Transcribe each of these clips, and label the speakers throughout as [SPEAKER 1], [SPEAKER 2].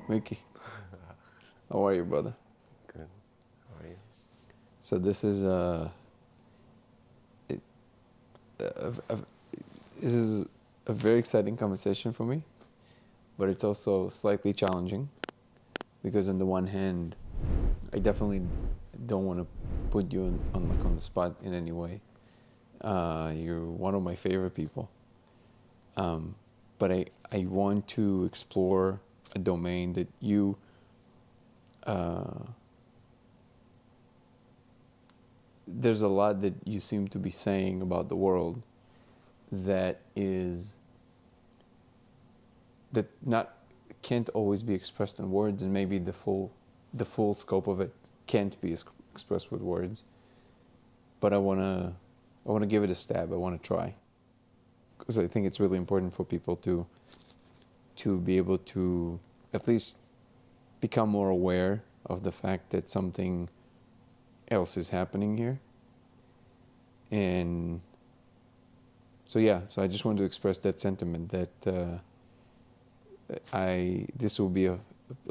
[SPEAKER 1] Miki, how are you, brother?
[SPEAKER 2] Good. How are you?
[SPEAKER 1] So this is it, a this is a very exciting conversation for me, but it's also slightly challenging because on the one hand, I definitely don't want to put you on the spot in any way. You're one of my favorite people, but I want to explore a domain that you. There's a lot that you seem to be saying about the world that is that not can't always be expressed in words, and maybe the full scope of it can't be expressed with words. But I wanna give it a stab. I want to try because I think it's really important for people to be able to at least become more aware of the fact that something else is happening here. And so I just want to express that sentiment that this will be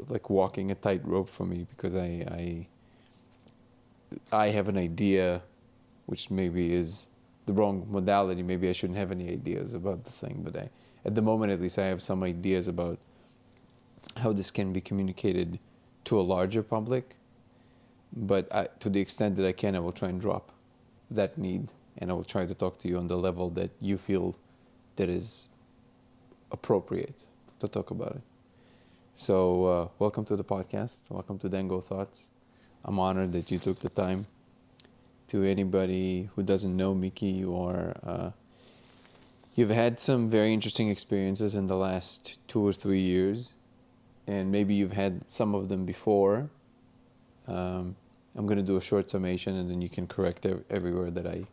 [SPEAKER 1] like walking a tightrope for me because I have an idea, which maybe is the wrong modality. Maybe I shouldn't have any ideas about the thing, but at the moment at least, I have some ideas about how this can be communicated to a larger public. But to the extent that I can, I will try and drop that need, and I will try to talk to you on the level that you feel that is appropriate to talk about it. So welcome to the podcast. Welcome to Dango Thoughts. I'm honored that you took the time. To anybody who doesn't know Miki, you've had some very interesting experiences in the last 2 or 3 years, and maybe you've had some of them before. I'm going to do a short summation, and then you can correct everywhere that I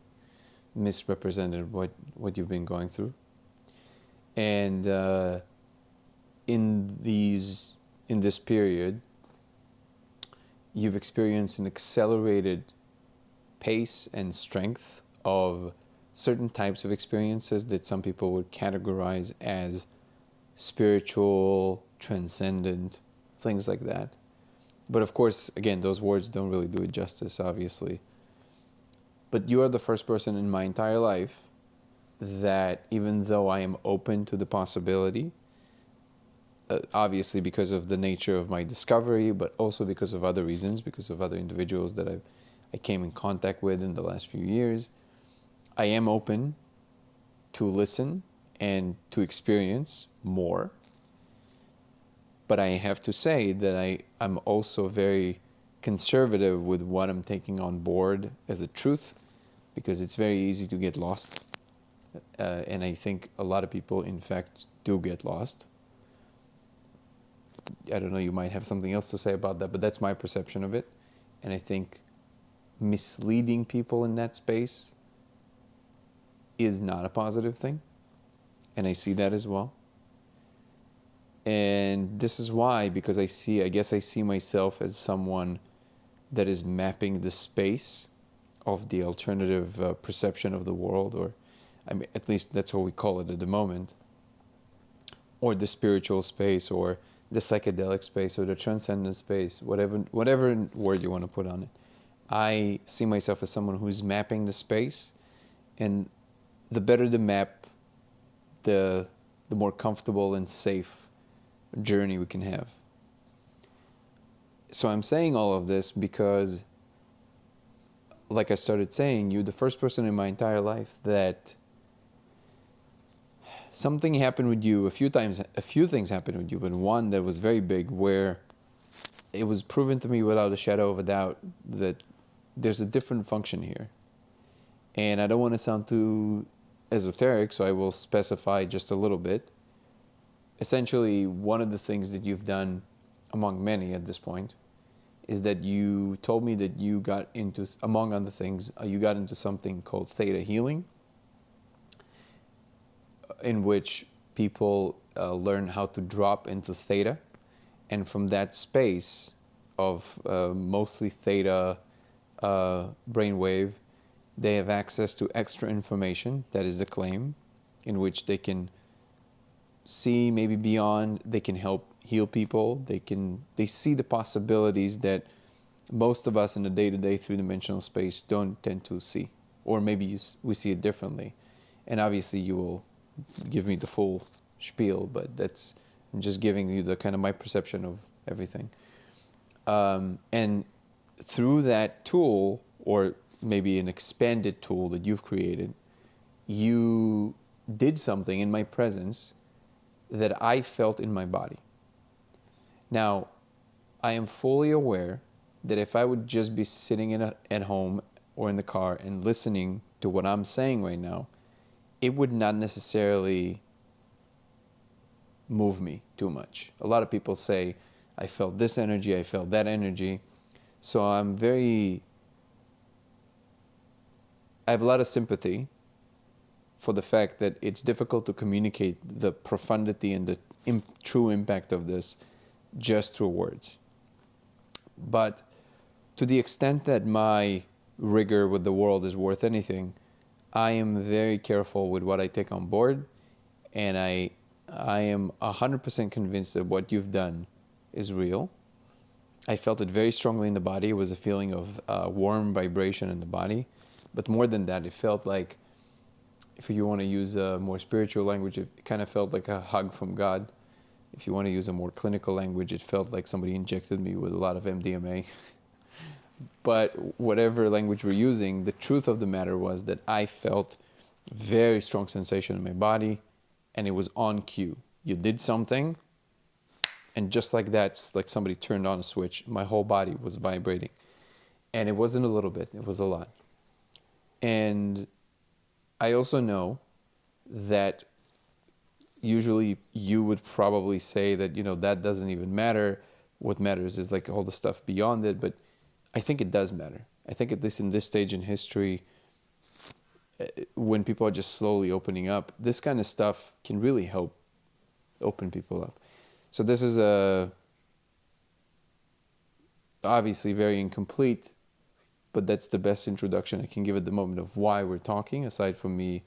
[SPEAKER 1] misrepresented what you've been going through. And in this period, you've experienced an accelerated pace and strength of certain types of experiences that some people would categorize as spiritual, transcendent, things like that. But of course, again, those words don't really do it justice, obviously. But you are the first person in my entire life that, even though I am open to the possibility, obviously because of the nature of my discovery, but also because of other reasons, because of other individuals that I came in contact with in the last few years, I am open to listen and to experience more. But I have to say that I'm also very conservative with what I'm taking on board as a truth, because it's very easy to get lost. And I think a lot of people, in fact, do get lost. I don't know, you might have something else to say about that, but that's my perception of it. And I think misleading people in that space is not a positive thing. And I see that as well. And this is why, because I guess I see myself as someone that is mapping the space of the alternative perception of the world, or I mean, at least that's what we call it at the moment, or the spiritual space, or the psychedelic space, or the transcendent space, whatever word you want to put on it. I see myself as someone who's mapping the space, and the better the map, the more comfortable and safe journey we can have. So I'm saying all of this because, like I started saying, you're the first person in my entire life that something happened with you a few things happened with you, but one that was very big, where it was proven to me without a shadow of a doubt that there's a different function here. And I don't want to sound too esoteric, so I will specify just a little bit. Essentially, one of the things that you've done, among many at this point, is that you told me that you got into, among other things, you got into something called theta healing, in which people learn how to drop into theta. And from that space of mostly theta brainwave, they have access to extra information, that is the claim, in which they can see maybe beyond, they can help heal people. They see the possibilities that most of us in the day-to-day three-dimensional space don't tend to see, or maybe we see it differently. And obviously you will give me the full spiel, but I'm just giving you the kind of my perception of everything. And through that tool, or maybe an expanded tool that you've created, you did something in my presence that I felt in my body. Now, I am fully aware that if I would just be sitting at home or in the car and listening to what I'm saying right now, it would not necessarily move me too much. A lot of people say, I felt this energy, I felt that energy. So I have a lot of sympathy for the fact that it's difficult to communicate the profundity and the true impact of this just through words. But to the extent that my rigor with the world is worth anything, I am very careful with what I take on board, and I am 100% convinced that what you've done is real. I felt it very strongly in the body. It was a feeling of warm vibration in the body. But more than that, it felt like, if you want to use a more spiritual language, it kind of felt like a hug from God. If you want to use a more clinical language, it felt like somebody injected me with a lot of MDMA. But whatever language we're using, the truth of the matter was that I felt very strong sensation in my body, and it was on cue. You did something, and just like that, it's like somebody turned on a switch. My whole body was vibrating. And it wasn't a little bit, it was a lot. And I also know that usually you would probably say that, that doesn't even matter. What matters is like all the stuff beyond it. But I think it does matter. I think at least in this stage in history, when people are just slowly opening up, this kind of stuff can really help open people up. So this is obviously very incomplete, but that's the best introduction I can give at the moment of why we're talking, aside from me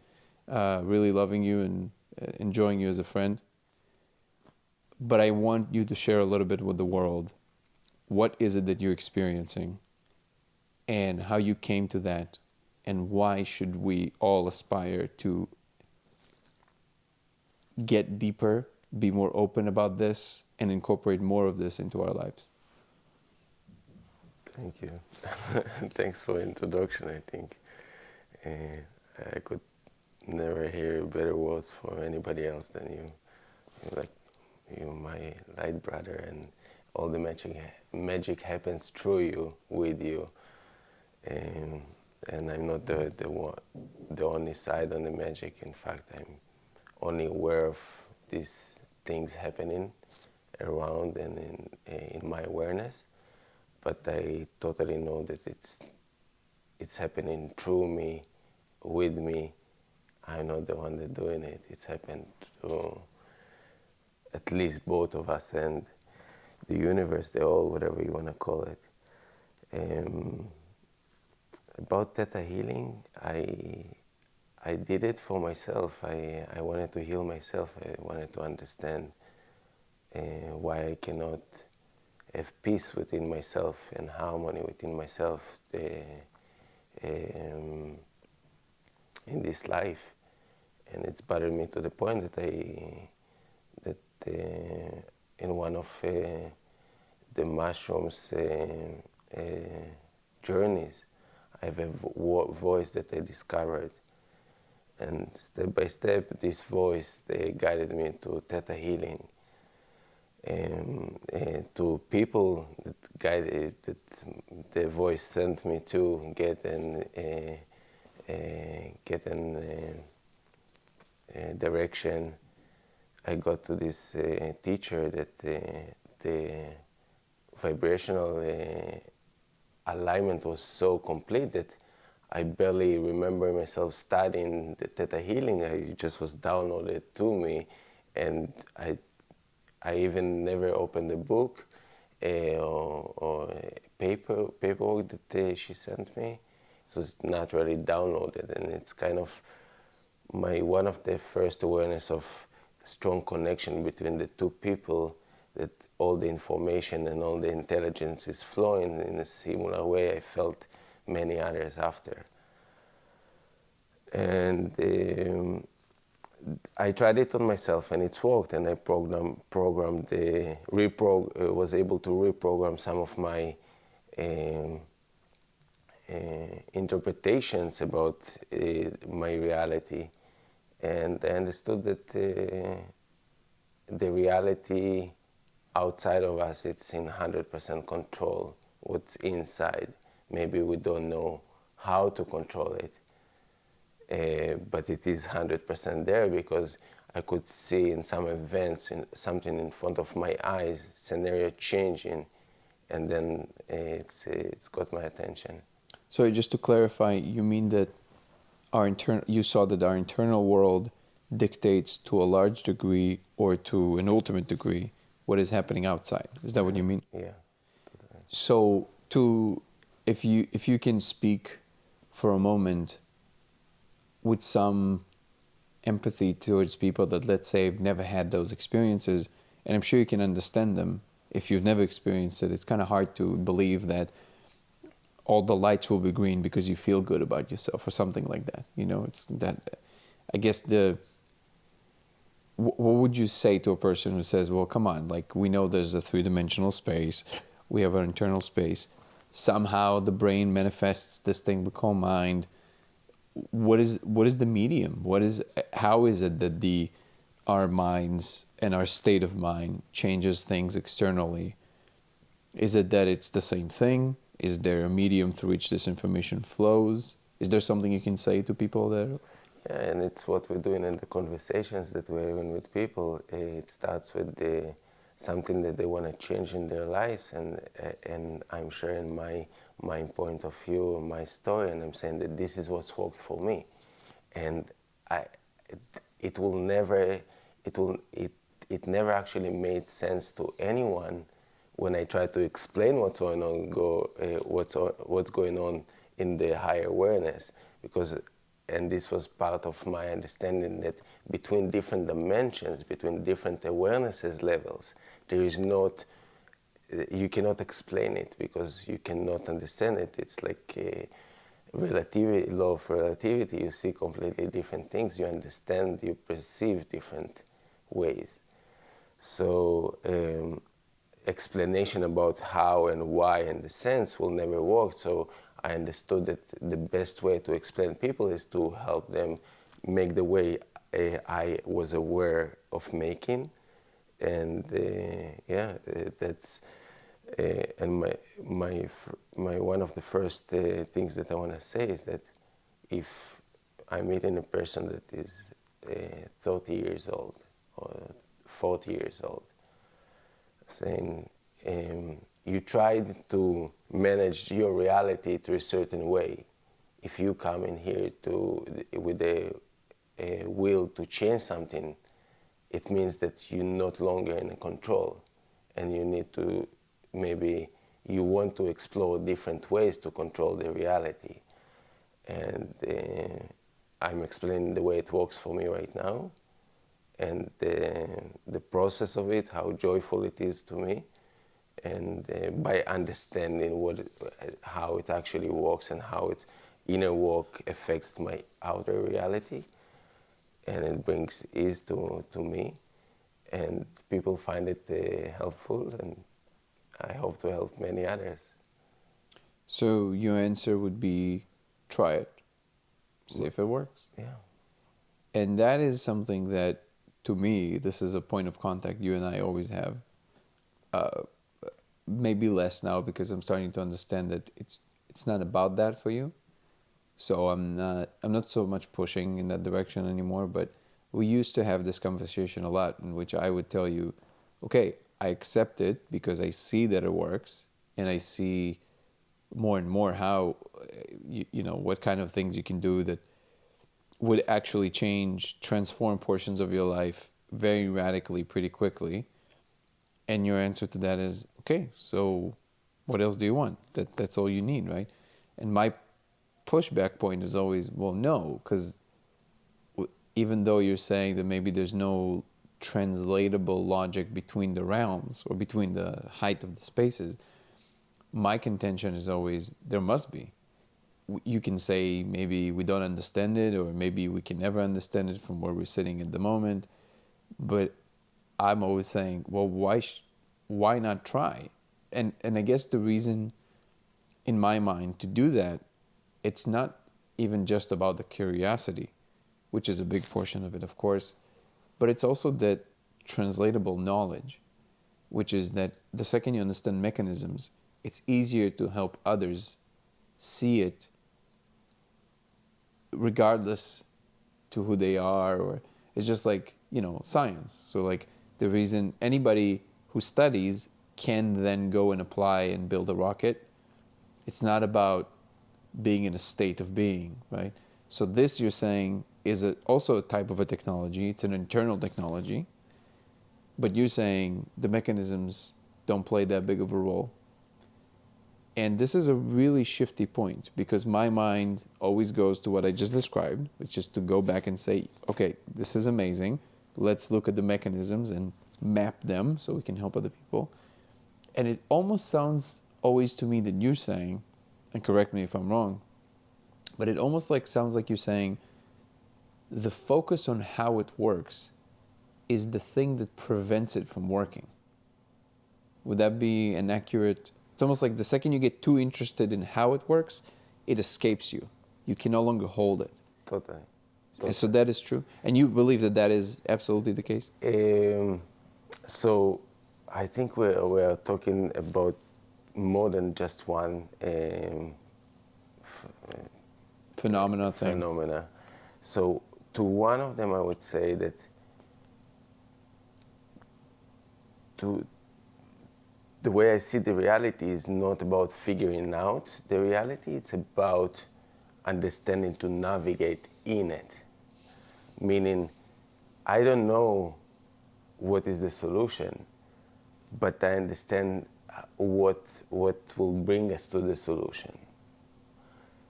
[SPEAKER 1] really loving you and enjoying you as a friend. But I want you to share a little bit with the world. What is it that you're experiencing, and how you came to that, and why should we all aspire to get deeper, be more open about this, and incorporate more of this into our lives?
[SPEAKER 2] Thank you. Thanks for the introduction, I think. I could never hear better words from anybody else than you. You're my light brother, and all the magic happens through you, with you. And I'm not the only side on the magic. In fact, I'm only aware of these things happening around and in my awareness. But I totally know that it's happening through me, with me. I'm not the one that's doing it. It's happened to at least both of us and the universe, the all, whatever you want to call it. About Theta healing, I did it for myself. I wanted to heal myself. I wanted to understand why I cannot have peace within myself and harmony within myself in this life. And it's bothered me to the point that in one of the mushrooms journeys, I have a voice that I discovered. And step by step, this voice, they guided me to Theta healing. To people that the voice sent me to get direction. I got to this teacher that the vibrational alignment was so complete that I barely remember myself studying the Theta healing. It just was downloaded to me, and I even never opened the book or paperwork that she sent me. So it's naturally downloaded, and it's kind of one of the first awareness of strong connection between the two people that all the information and all the intelligence is flowing in a similar way I felt many others after. And I tried it on myself and it's worked, and I was able to reprogram some of my um, interpretations about my reality, and I understood that the reality outside of us, it's in 100% control. What's inside, maybe we don't know how to control it, but it is 100% there, because I could see in some events, something in front of my eyes, scenario changing, and then it's got my attention.
[SPEAKER 1] So just to clarify, you mean that you saw that our internal world dictates to a large degree or to an ultimate degree what is happening outside. Is that what you mean?
[SPEAKER 2] Yeah.
[SPEAKER 1] So if you can speak for a moment with some empathy towards people that, let's say, have never had those experiences, and I'm sure you can understand them. If you've never experienced it, it's kind of hard to believe that all the lights will be green because you feel good about yourself or something like that. You know, it's that, I guess what would you say to a person who says, well, come on, like, we know there's a three-dimensional space, we have our internal space, somehow the brain manifests this thing we call mind. What is the medium? How is it that our minds and our state of mind changes things externally? Is it that it's the same thing? Is there a medium through which this information flows? Is there something you can say to people there?
[SPEAKER 2] Yeah, and it's what we're doing in the conversations that we're having with people. It starts with something that they want to change in their lives, and I'm sharing my point of view, my story, and I'm saying that this is what's worked for me, and it never actually made sense to anyone when I try to explain what's going on, what's going on in the higher awareness, and this was part of my understanding that between different dimensions, between different awarenesses levels, there is not, you cannot explain it because you cannot understand it. It's like a law of relativity. You see completely different things. You understand, you perceive different ways. So explanation about how and why and the sense will never work. So I understood that the best way to explain people is to help them make the way I was aware of making, and that's and my one of the first things that I want to say is that if I'm meeting a person that is 30 years old or 40 years old, saying you tried to manage your reality to a certain way. If you come in here with a will to change something, it means that you're not longer in control, and you need to, maybe you want to explore different ways to control the reality. And I'm explaining the way it works for me right now, and the process of it, how joyful it is to me, and by understanding how it actually works and how its inner work affects my outer reality, and it brings ease to me, and people find it helpful, and I hope to help many others.
[SPEAKER 1] So your answer would be, try it, see if it works.
[SPEAKER 2] Yeah.
[SPEAKER 1] And that is something that, to me, this is a point of contact you and I always have. Maybe less now because I'm starting to understand that it's not about that for you. So I'm not so much pushing in that direction anymore. But we used to have this conversation a lot, in which I would tell you, okay, I accept it because I see that it works, and I see more and more how what kind of things you can do that would actually transform portions of your life very radically, pretty quickly. And your answer to that is, okay, so what else do you want? That's all you need, right? And my pushback point is always, well, no, because even though you're saying that maybe there's no translatable logic between the realms or between the height of the spaces, my contention is always there must be. You can say maybe we don't understand it, or maybe we can never understand it from where we're sitting at the moment, but I'm always saying, well, why not try? And I guess the reason in my mind to do that, it's not even just about the curiosity, which is a big portion of it, of course, but it's also that translatable knowledge, which is that the second you understand mechanisms, it's easier to help others see it regardless to who they are. Or it's just like, science. So like the reason anybody who studies can then go and apply and build a rocket, it's not about being in a state of being, right? So this, you're saying, is also a type of a technology. It's an internal technology, but you're saying the mechanisms don't play that big of a role. And this is a really shifty point, because my mind always goes to what I just described, which is to go back and say, okay, this is amazing. Let's look at the mechanisms and map them so we can help other people. And it almost sounds always to me that you're saying, and correct me if I'm wrong, but it almost sounds like you're saying the focus on how it works is the thing that prevents it from working. Would that be an accurate? It's almost like the second you get too interested in how it works, it escapes you. You can no longer hold it.
[SPEAKER 2] Totally.
[SPEAKER 1] And so that is true. And you believe that that is absolutely the case?
[SPEAKER 2] So I think we're talking about more than just one phenomena. So to one of them, I would say that the way I see the reality is not about figuring out the reality, it's about understanding to navigate in it. Meaning, I don't know what is the solution, but I understand what will bring us to the solution.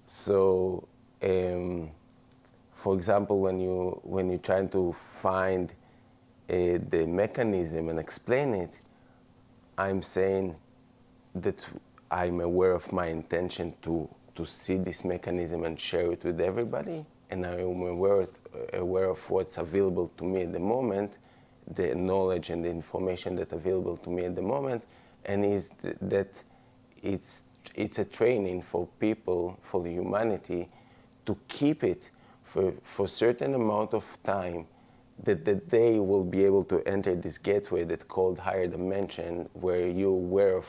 [SPEAKER 2] So, for example, when you're trying to find the mechanism and explain it, I'm saying that I'm aware of my intention to see this mechanism and share it with everybody, and I'm aware of what's available to me at the moment, the knowledge and the information that's available to me at the moment, and that it's a training for people, for the humanity, to keep it for a certain amount of time, that they will be able to enter this gateway that's called higher dimension, where you're aware of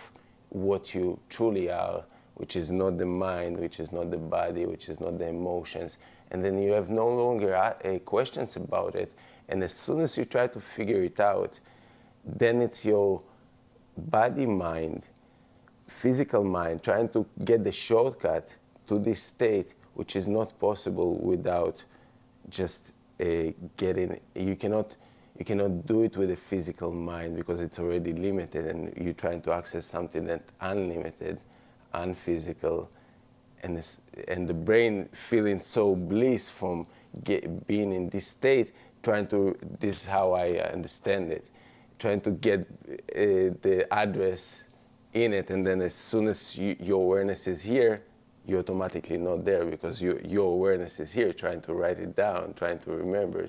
[SPEAKER 2] what you truly are, which is not the mind, which is not the body, which is not the emotions, and then you have no longer questions about it. And as soon as you try to figure it out, then it's your body mind, physical mind, trying to get the shortcut to this state, which is not possible without just getting. You cannot do it with a physical mind, because it's already limited, and you're trying to access something that's unlimited, unphysical, and the brain feeling so bliss from being in this state, this is how I understand it, trying to get the address in it, and then as soon as your awareness is here, you're automatically not there, because your awareness is here, trying to write it down, trying to remember,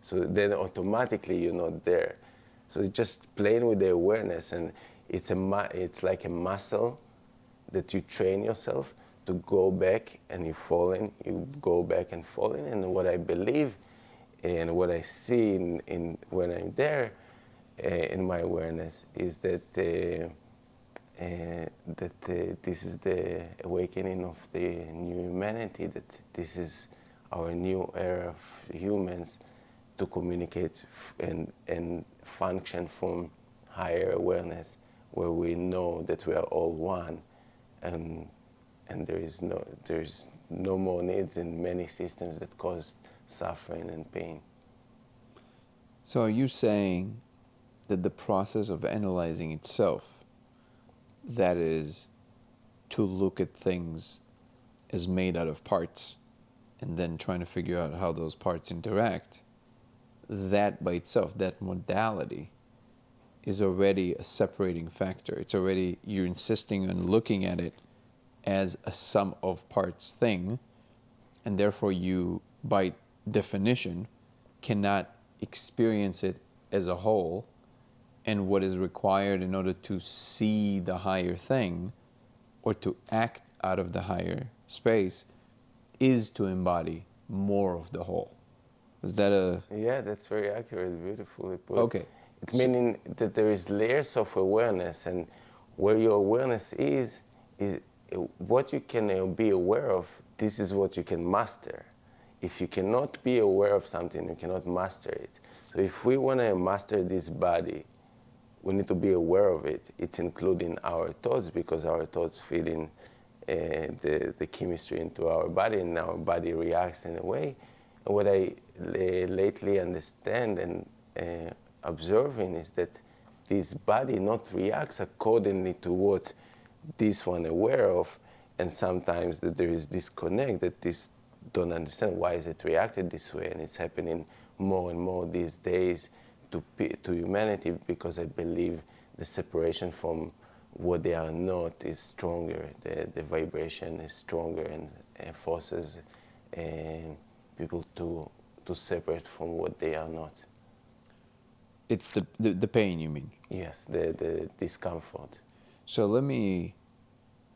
[SPEAKER 2] so then automatically you're not there. So it's just playing with the awareness, and it's like a muscle that you train yourself to go back, and you go back and fall in. And what I believe and what I see in when I'm there in my awareness is that this is the awakening of the new humanity, that this is our new era of humans to communicate and function from higher awareness, where we know that we are all one, and there's no more needs in many systems that cause suffering and pain.
[SPEAKER 1] So are you saying that the process of analyzing itself, that is, to look at things as made out of parts and then trying to figure out how those parts interact, that by itself, that modality, is already a separating factor. It's already, you're insisting on looking at it as a sum of parts thing, and therefore you, by definition, cannot experience it as a whole. And what is required in order to see the higher thing or to act out of the higher space is to embody more of the whole. Is that a...
[SPEAKER 2] Yeah, that's very accurate, beautifully put.
[SPEAKER 1] Okay.
[SPEAKER 2] It's meaning that there is layers of awareness, and where your awareness is what you can be aware of. This is what you can master. If you cannot be aware of something, you cannot master it. So if we want to master this body, we need to be aware of it. It's including our thoughts, because our thoughts feed in the chemistry into our body, and our body reacts in a way. And what I lately understand and observing is that this body not reacts accordingly to what this one aware of, and sometimes that there is disconnect, that this don't understand why is it reacted this way, and it's happening more and more these days to humanity, because I believe the separation from what they are not is stronger. The vibration is stronger, and forces people to separate from what they are not.
[SPEAKER 1] It's the pain, you mean?
[SPEAKER 2] Yes, the discomfort.
[SPEAKER 1] So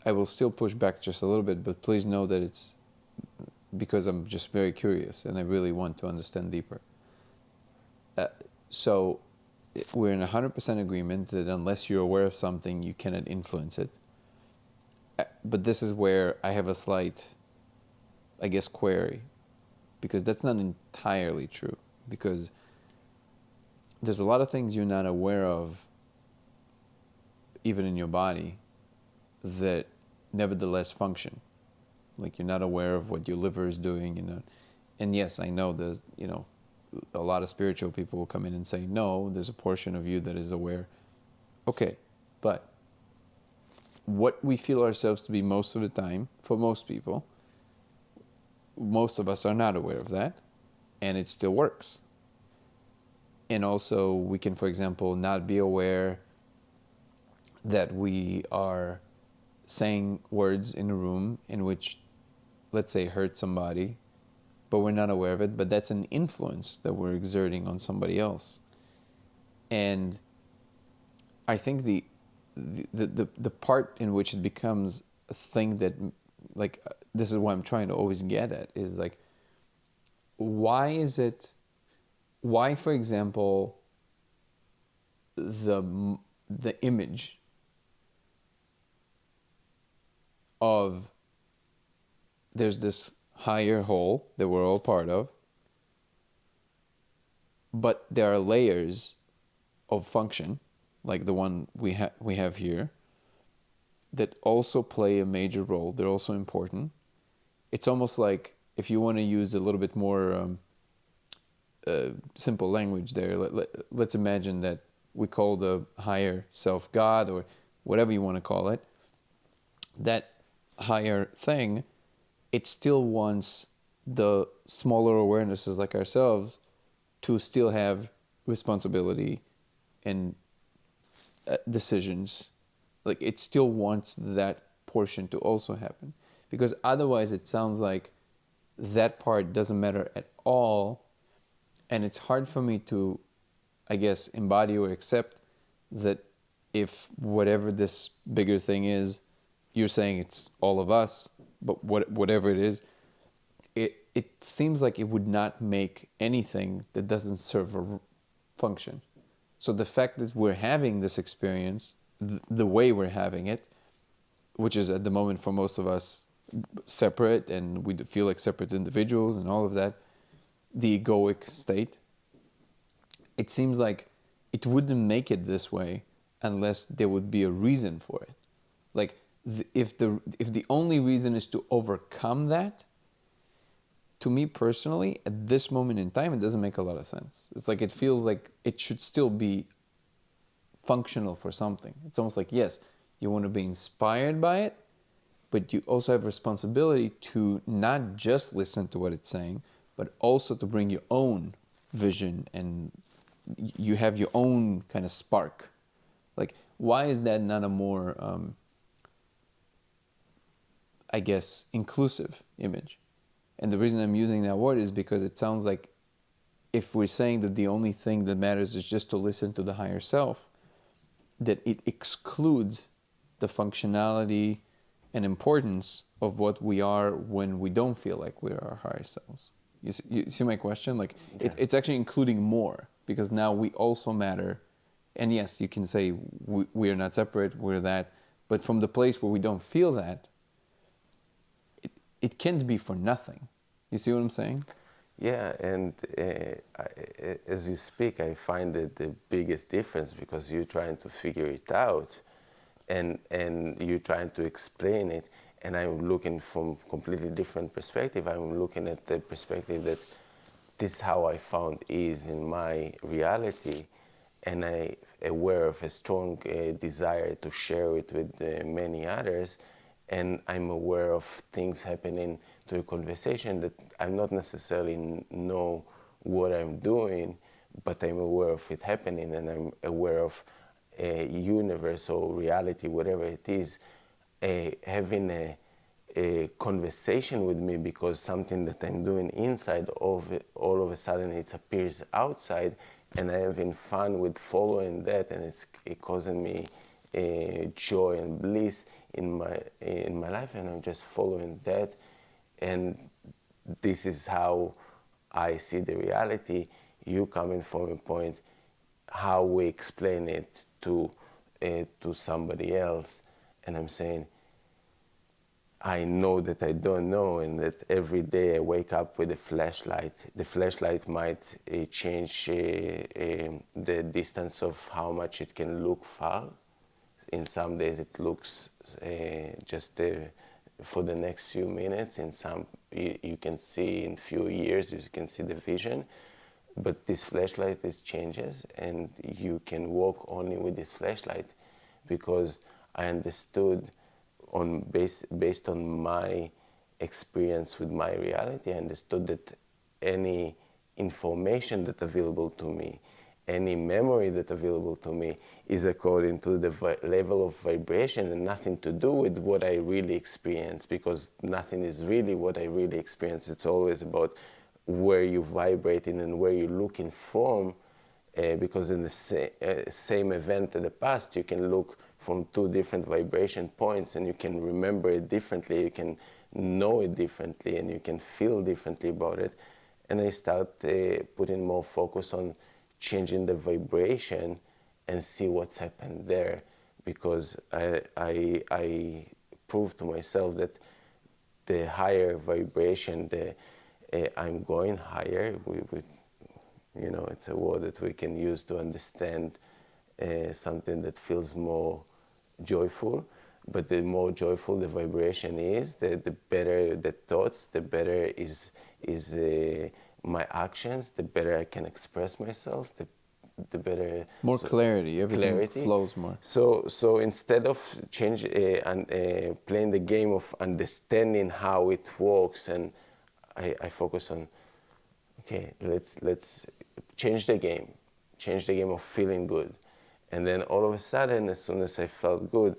[SPEAKER 1] I will still push back just a little bit, but please know that it's because I'm just very curious and I really want to understand deeper. So we're in 100% agreement that unless you're aware of something, you cannot influence it. But this is where I have a slight, I guess, query, because that's not entirely true, because there's a lot of things you're not aware of, even in your body, that nevertheless function. Like you're not aware of what your liver is doing, you know. And yes, I know there's, you know, a lot of spiritual people will come in and say, no, there's a portion of you that is aware. Okay, but what we feel ourselves to be most of the time, for most people, most of us are not aware of that, and it still works. And also we can, for example, not be aware that we are saying words in a room in which, let's say, hurt somebody, but we're not aware of it, but that's an influence that we're exerting on somebody else. And I think the part in which it becomes a thing that, like, this is what I'm trying to always get at, is like, why, for example, the image of there's this higher whole that we're all part of, but there are layers of function, like the one we have here, that also play a major role. They're also important. It's almost like, if you want to use a little bit more simple language there, let's imagine that we call the higher self God, or whatever you want to call it. That higher thing, it still wants the smaller awarenesses like ourselves to still have responsibility and decisions. Like, it still wants that portion to also happen, because otherwise it sounds like that part doesn't matter at all, and it's hard for me to, I guess, embody or accept that if whatever this bigger thing is, you're saying it's all of us, but whatever it is, it seems like it would not make anything that doesn't serve a function. So the fact that we're having this experience, the way we're having it, which is at the moment for most of us separate, and we feel like separate individuals and all of that, the egoic state, it seems like it wouldn't make it this way unless there would be a reason for it. Like, if the only reason is to overcome that, to me personally, at this moment in time, it doesn't make a lot of sense. It's like, it feels like it should still be functional for something. It's almost like, yes, you want to be inspired by it, but you also have responsibility to not just listen to what it's saying, but also to bring your own vision and you have your own kind of spark. Like, why is that not a more, I guess, inclusive image? And the reason I'm using that word is because it sounds like if we're saying that the only thing that matters is just to listen to the higher self, that it excludes the functionality and importance of what we are when we don't feel like we're our higher selves. You see my question? Like,
[SPEAKER 2] Yeah.
[SPEAKER 1] it's actually including more, because now we also matter. And yes, you can say we are not separate, we're that. But from the place where we don't feel that, it can't be for nothing. You see what I'm saying?
[SPEAKER 2] Yeah, and as you speak, I find that the biggest difference, because you're trying to figure it out, and you're trying to explain it, and I'm looking from completely different perspective. I'm looking at the perspective that this is how I found ease in my reality, and I aware of a strong desire to share it with many others, and I'm aware of things happening to a conversation that I'm not necessarily know what I'm doing, but I'm aware of it happening, and I'm aware of a universal reality, whatever it is, having a conversation with me, because something that I'm doing inside of it, all of a sudden it appears outside, and I'm having fun with following that, and it's causing me joy and bliss in my life, and I'm just following that, and this is how I see the reality. You coming from a point how we explain it to somebody else, and I'm saying, I know that I don't know, and that every day I wake up with a flashlight. The flashlight might change the distance of how much it can look far. In some days it looks just for the next few minutes. In some, you can see in few years, you can see the vision. But this flashlight is changes, and you can walk only with this flashlight, because I understood based on my experience with my reality, I understood that any information that's available to me, any memory that's available to me, is according to the level of vibration, and nothing to do with what I really experience, because nothing is really what I really experience. It's always about where you're vibrating and where you're looking from, because in the same event in the past, you can look from two different vibration points, and you can remember it differently, you can know it differently, and you can feel differently about it. And I start putting more focus on changing the vibration and see what's happened there, because I proved to myself that the higher vibration, I'm going higher. It's a word that we can use to understand something that feels more joyful. But the more joyful the vibration is, the better the thoughts, the better is my actions, the better I can express myself, the better
[SPEAKER 1] More clarity, everything flows more.
[SPEAKER 2] So instead of playing the game of understanding how it works, and I focus on, okay, let's change the game of feeling good. And then all of a sudden, as soon as I felt good,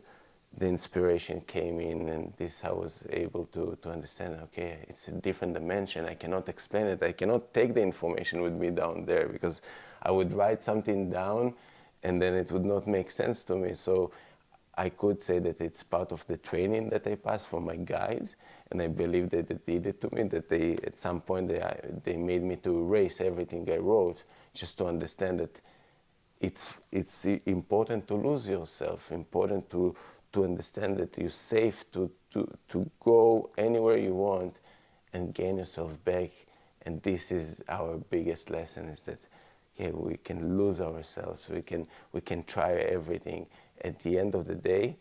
[SPEAKER 2] the inspiration came in, and this I was able to understand, okay, it's a different dimension. I cannot explain it. I cannot take the information with me down there, because I would write something down and then it would not make sense to me. So I could say that it's part of the training that I passed from my guides, and I believe that they did it to me, that they, at some point, they made me to erase everything I wrote, just to understand that it's important to lose yourself, important to understand that you're safe to go anywhere you want and gain yourself back. And this is our biggest lesson, is that, yeah, we can lose ourselves, we can try everything. At the end of the day,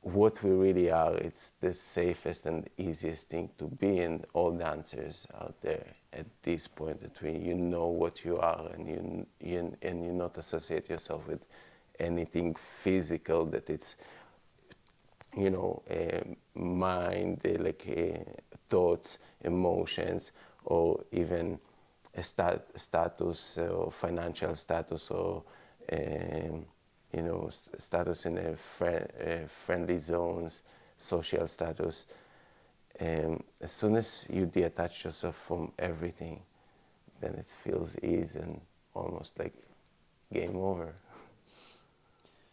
[SPEAKER 2] what we really are, it's the safest and easiest thing to be, and all the answers out there at this point, that you know what you are, and you not associate yourself with anything physical, that it's mind, thoughts, emotions, or even status or financial status or status in friendly zones, social status. As soon as you detach yourself from everything, then it feels easy and almost like game over.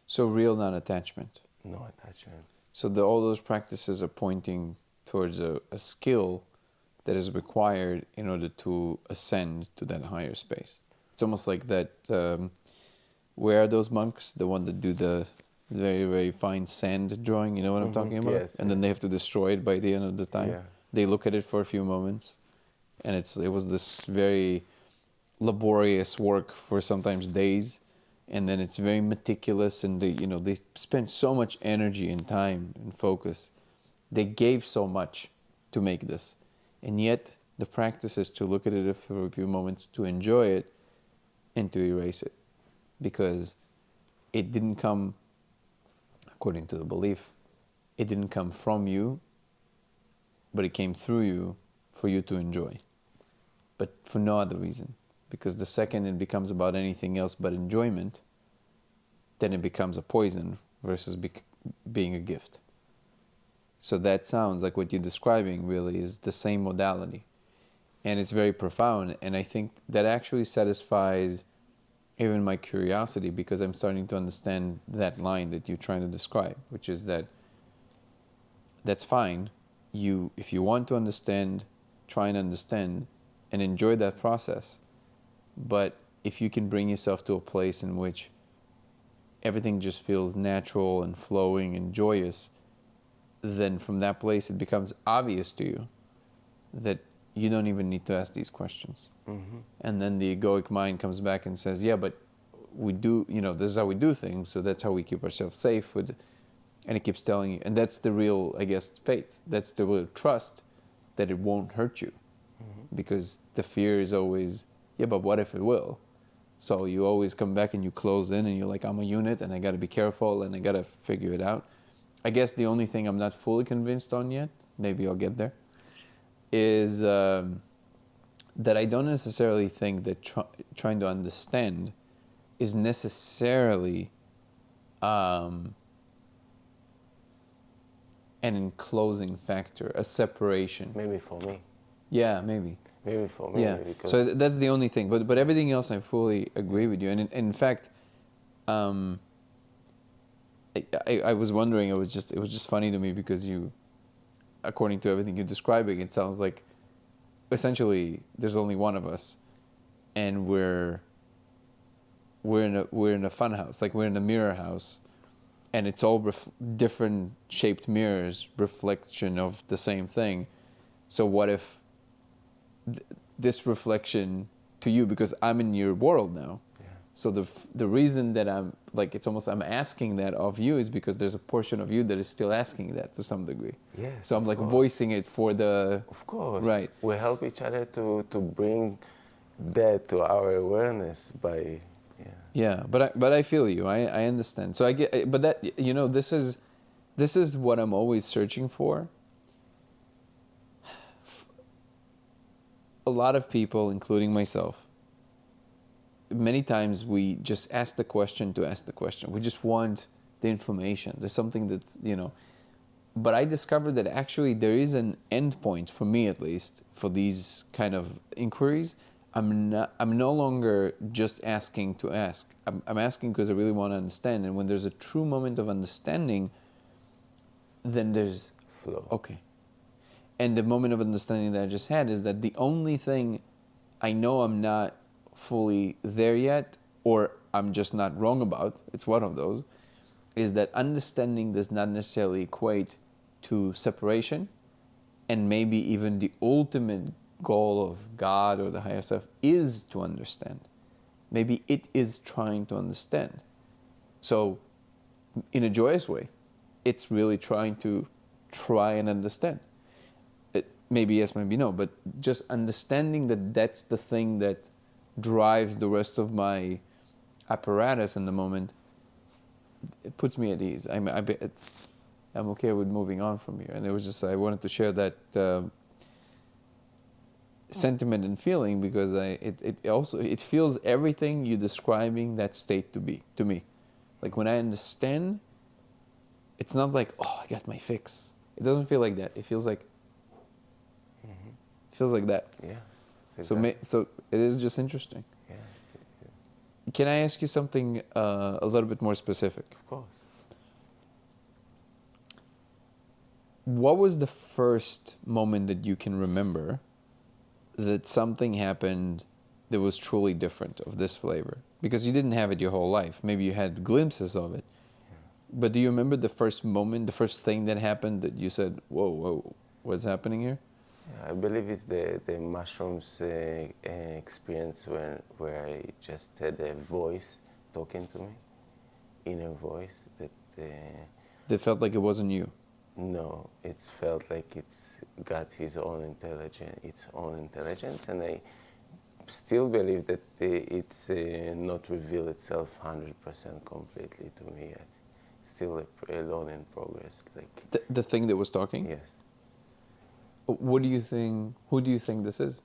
[SPEAKER 1] So real non-attachment.
[SPEAKER 2] No attachment.
[SPEAKER 1] So all those practices are pointing towards a skill that is required in order to ascend to that higher space. It's almost like that, where are those monks? The one that do the very, very fine sand drawing, you know what I'm talking about?
[SPEAKER 2] Yes.
[SPEAKER 1] And then they have to destroy it by the end of the time.
[SPEAKER 2] Yeah.
[SPEAKER 1] They look at it for a few moments, and it was this very laborious work for sometimes days, and then it's very meticulous, and they spend so much energy and time and focus. They gave so much to make this, and yet the practice is to look at it for a few moments, to enjoy it, and to erase it, because it didn't come, according to the belief, it didn't come from you, but it came through you for you to enjoy, but for no other reason. Because the second it becomes about anything else but enjoyment, then it becomes a poison versus being a gift. So that sounds like what you're describing really is the same modality. And it's very profound, and I think that actually satisfies even my curiosity, because I'm starting to understand that line that you're trying to describe, which is that's fine. If you want to understand, try and understand and enjoy that process. But if you can bring yourself to a place in which everything just feels natural and flowing and joyous, then from that place it becomes obvious to you that you don't even need to ask these questions.
[SPEAKER 2] Mm-hmm.
[SPEAKER 1] And then the egoic mind comes back and says, yeah, but we do, this is how we do things, so that's how we keep ourselves safe. And it keeps telling you, and that's the real, I guess, faith. That's the real trust that it won't hurt you.
[SPEAKER 2] Mm-hmm.
[SPEAKER 1] Because the fear is always, yeah, but what if it will? So you always come back and you close in and you're like, I'm a unit and I got to be careful and I got to figure it out. I guess the only thing I'm not fully convinced on yet, maybe I'll get there, is that I don't necessarily think that trying to understand is necessarily an enclosing factor, a separation.
[SPEAKER 2] Maybe for me.
[SPEAKER 1] Yeah, maybe.
[SPEAKER 2] Maybe for me.
[SPEAKER 1] Yeah.
[SPEAKER 2] Because
[SPEAKER 1] So that's the only thing. But everything else, I fully agree with you. And in fact, I was wondering. It was just funny to me because you, according to everything you're describing, it sounds like essentially there's only one of us, and we're in a fun house, like we're in a mirror house, and it's all different shaped mirrors, reflection of the same thing. So what if this reflection to you, because I'm in your world now, so the reason that I'm like, it's almost I'm asking that of you is because there's a portion of you that is still asking that to some degree.
[SPEAKER 2] Yes,
[SPEAKER 1] so I'm like
[SPEAKER 2] course.
[SPEAKER 1] Voicing it for the.
[SPEAKER 2] Of course.
[SPEAKER 1] Right.
[SPEAKER 2] We help each other to bring that to our awareness by.
[SPEAKER 1] Yeah, but I feel you. I understand. So I get, but that this is what I'm always searching for. A lot of people, including myself, many times we just ask the question to ask the question. We just want the information. There's something that's But I discovered that actually there is an end point, for me at least, for these kind of inquiries. I'm no longer just asking to ask. I'm asking because I really want to understand. And when there's a true moment of understanding, then there's
[SPEAKER 2] Flow.
[SPEAKER 1] okay. And the moment of understanding that I just had is that the only thing I know I'm not fully there yet, or I'm just not wrong about, it's one of those, is that understanding does not necessarily equate to separation, and maybe even the ultimate goal of God or the higher self is to understand. Maybe it is trying to understand. So, in a joyous way, it's really trying and understand. Maybe yes, maybe no, but just understanding that that's the thing that drives the rest of my apparatus in the moment, it puts me at ease. I'm okay with moving on from here. And it was just, I wanted to share that sentiment and feeling, because it feels everything you're describing that state to be to me. Like when I understand, it's not like, oh, I got my fix. It doesn't feel like that. It feels like that.
[SPEAKER 2] Yeah.
[SPEAKER 1] So it is just interesting.
[SPEAKER 2] Yeah.
[SPEAKER 1] Can I ask you something a little bit more specific?
[SPEAKER 2] Of course.
[SPEAKER 1] What was the first moment that you can remember that something happened that was truly different of this flavor? Because you didn't have it your whole life. Maybe you had glimpses of it. But do you remember the first moment, the first thing that happened that you said, whoa, what's happening here?
[SPEAKER 2] I believe it's the mushrooms experience where I just had a voice talking to me, inner voice that.
[SPEAKER 1] That felt like it wasn't you.
[SPEAKER 2] No, it felt like it's got its own intelligence, and I still believe that it's not revealed itself 100% completely to me yet. Still a learning progress. Like
[SPEAKER 1] The thing that was talking?
[SPEAKER 2] yes.
[SPEAKER 1] What do you think? Who do you think this is?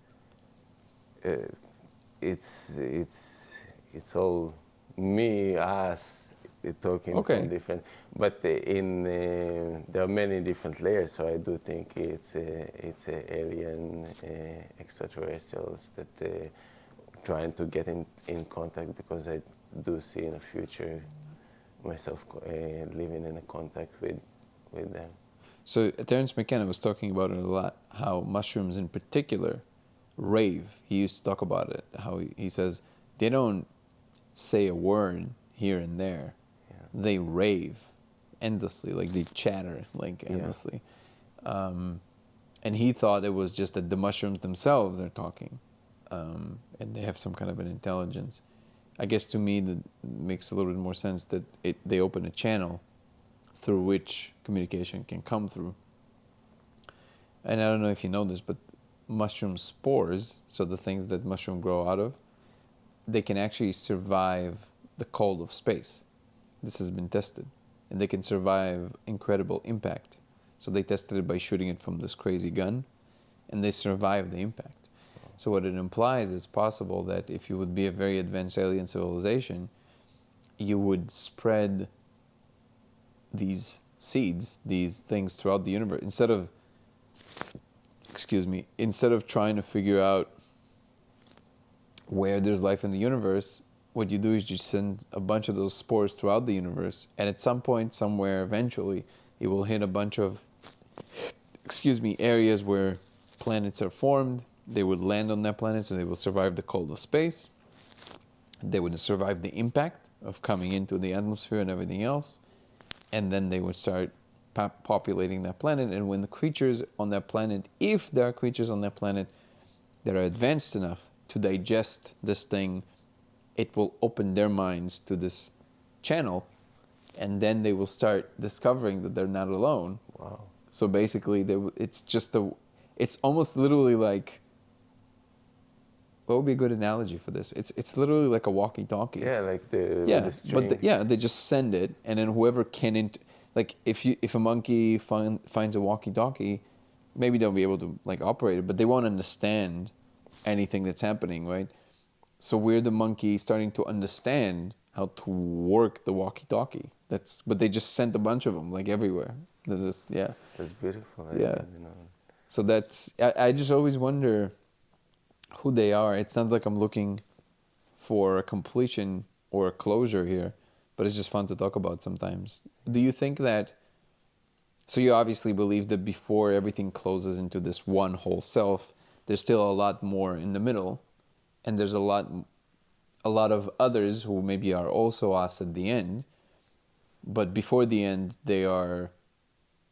[SPEAKER 2] It's all me, us, talking from different. But there are many different layers. So I do think it's alien extraterrestrials that trying to get in contact, because I do see in the future myself living in a contact with them.
[SPEAKER 1] So Terence McKenna was talking about it a lot, how mushrooms in particular rave. He used to talk about it, how he says they don't say a word here and there.
[SPEAKER 2] Yeah.
[SPEAKER 1] They rave endlessly, like they chatter like endlessly. And he thought it was just that the mushrooms themselves are talking, and they have some kind of an intelligence. I guess to me that makes a little bit more sense that they open a channel through which communication can come through. And I don't know if you know this, but mushroom spores, so the things that mushroom grow out of, they can actually survive the cold of space. This has been tested. And they can survive incredible impact. So they tested it by shooting it from this crazy gun, and they survived the impact. So what it implies is possible that if you would be a very advanced alien civilization, you would spread these seeds, these things throughout the universe, instead of trying to figure out where there's life in the universe. What you do is you send a bunch of those spores throughout the universe, and at some point, somewhere, eventually, it will hit a bunch of areas where planets are formed. They would land on that planet, so they will survive the cold of space. They would survive the impact of coming into the atmosphere and everything else. And then they would start populating that planet. And when the creatures on that planet, if there are creatures on that planet that are advanced enough to digest this thing, it will open their minds to this channel. And then they will start discovering that they're not alone.
[SPEAKER 2] Wow.
[SPEAKER 1] So basically, it's almost literally like, what would be a good analogy for this? It's literally like a walkie-talkie.
[SPEAKER 2] Yeah, like the string.
[SPEAKER 1] But they just send it, and then whoever can like if a monkey finds a walkie-talkie, maybe they'll be able to like operate it, but they won't understand anything that's happening, right? So we're the monkey starting to understand how to work the walkie-talkie. But they just sent a bunch of them like everywhere. That's
[SPEAKER 2] beautiful.
[SPEAKER 1] Yeah. So I just always wonder who they are. It's not like I'm looking for a completion or a closure here, but it's just fun to talk about sometimes. Do you think that, so you obviously believe that before everything closes into this one whole self, there's still a lot more in the middle, and there's a lot of others who maybe are also us at the end, but before the end they are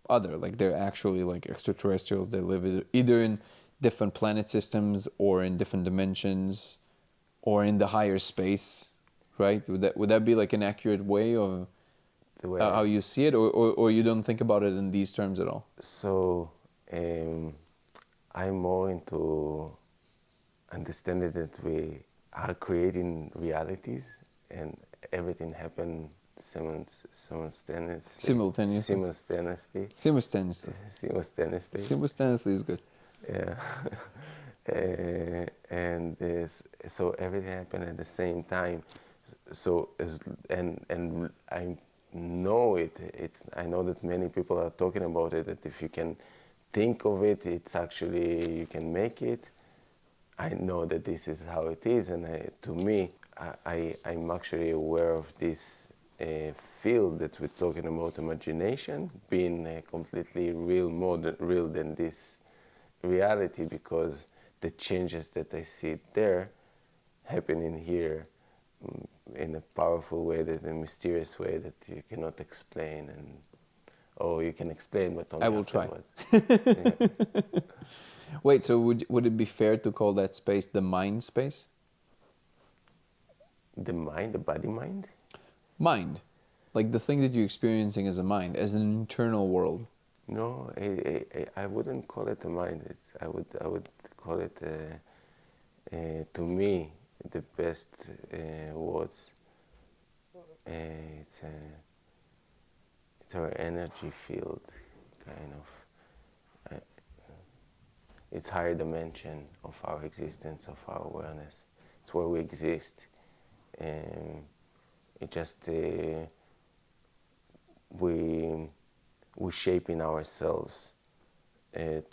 [SPEAKER 1] other, like they're actually like extraterrestrials. They live either in different planet systems or in different dimensions or in the higher space, right? Would that be like an accurate way of how you see it, or you don't think about it in these terms at all?
[SPEAKER 2] So I'm more into understanding that we are creating realities and everything happens simultaneously.
[SPEAKER 1] Simultaneously is good.
[SPEAKER 2] Yeah. So everything happened at the same time. So and I know it. I know that many people are talking about it. That if you can think of it, it's actually you can make it. I know that this is how it is, and to me, I'm actually aware of this field that we're talking about, imagination, being completely real, more real than this reality, because the changes that I see there happening here in a powerful way, that a mysterious way that you cannot explain, and or you can explain, but only
[SPEAKER 1] I will try.
[SPEAKER 2] afterwards. Yeah.
[SPEAKER 1] Wait, so would it be fair to call that space the mind space?
[SPEAKER 2] The mind, the body mind.
[SPEAKER 1] Mind. Like the thing that you're experiencing as a mind, as an internal world.
[SPEAKER 2] No, I wouldn't call it a mind. I would call it to me the best words. It's it's our energy field, kind of. It's higher dimension of our existence, of our awareness. It's where we exist. And it just we're shaping ourselves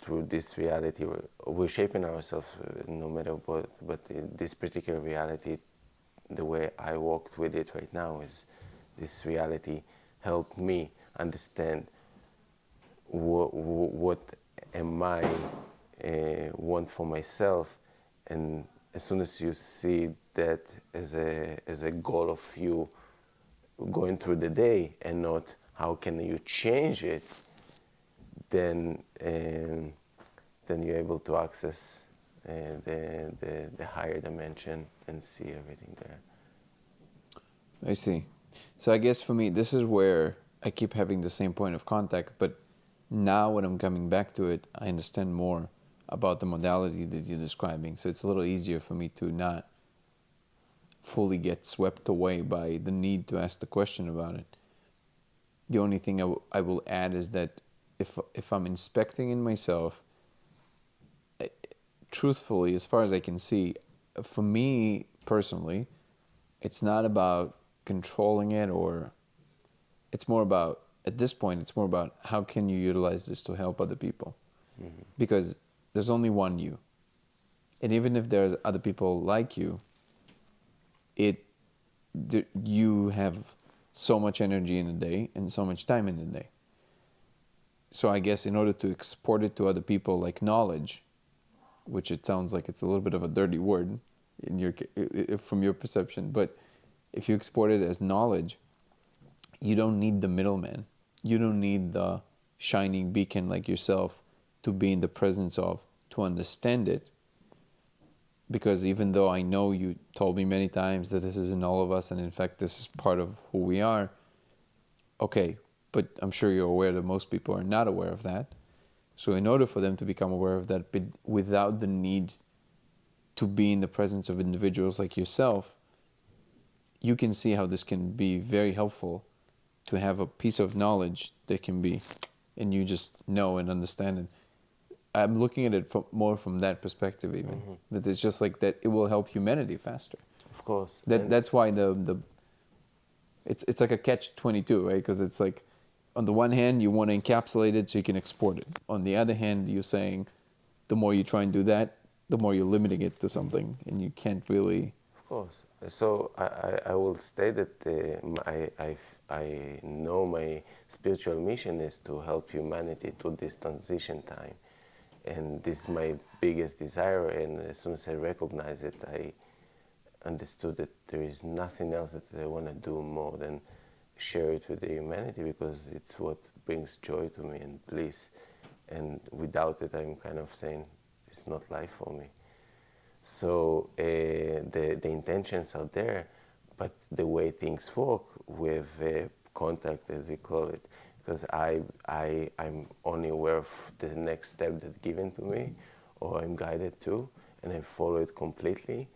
[SPEAKER 2] through this reality. We're shaping ourselves no matter what, but this particular reality, the way I walked with it right now, is this reality helped me understand what am I want for myself, and as soon as you see that as a goal of you going through the day, and not how can you change it, then you're able to access the higher dimension and see everything there.
[SPEAKER 1] I see. So I guess for me, this is where I keep having the same point of contact, but now when I'm coming back to it, I understand more about the modality that you're describing. So it's a little easier for me to not fully get swept away by the need to ask the question about it. The only thing I will add is that if I'm inspecting in myself, truthfully, as far as I can see, for me personally, it's not about controlling it, or it's more about, at this point, it's more about how can you utilize this to help other people.
[SPEAKER 2] Mm-hmm.
[SPEAKER 1] Because there's only one you. And even if there's other people like you, you have so much energy in a day and so much time in a day. So I guess in order to export it to other people like knowledge, which it sounds like it's a little bit of a dirty word from your perception, but if you export it as knowledge, you don't need the middleman. You don't need the shining beacon like yourself to be in the presence of, to understand it. Because even though I know you told me many times that this is in all of us, and in fact this is part of who we are, okay, but I'm sure you're aware that most people are not aware of that. So in order for them to become aware of that, but without the need to be in the presence of individuals like yourself, you can see how this can be very helpful to have a piece of knowledge that can be, and you just know and understand it. I'm looking at it more from that perspective even.
[SPEAKER 2] Mm-hmm.
[SPEAKER 1] That it's just like that it will help humanity faster.
[SPEAKER 2] Of course.
[SPEAKER 1] That's why it's like a catch-22, right? Because it's like, on the one hand, you want to encapsulate it so you can export it. On the other hand, you're saying the more you try and do that, the more you're limiting it to something, and you can't really.
[SPEAKER 2] Of course. So I will state that I know my spiritual mission is to help humanity through this transition time. And this is my biggest desire, and as soon as I recognize it, I understood that there is nothing else that I want to do more than share it with the humanity, because it's what brings joy to me and bliss. And without it, I'm kind of saying it's not life for me. So the intentions are there, but the way things work with contact, as we call it, because I'm only aware of the next step that's given to me, or I'm guided to, and I follow it completely.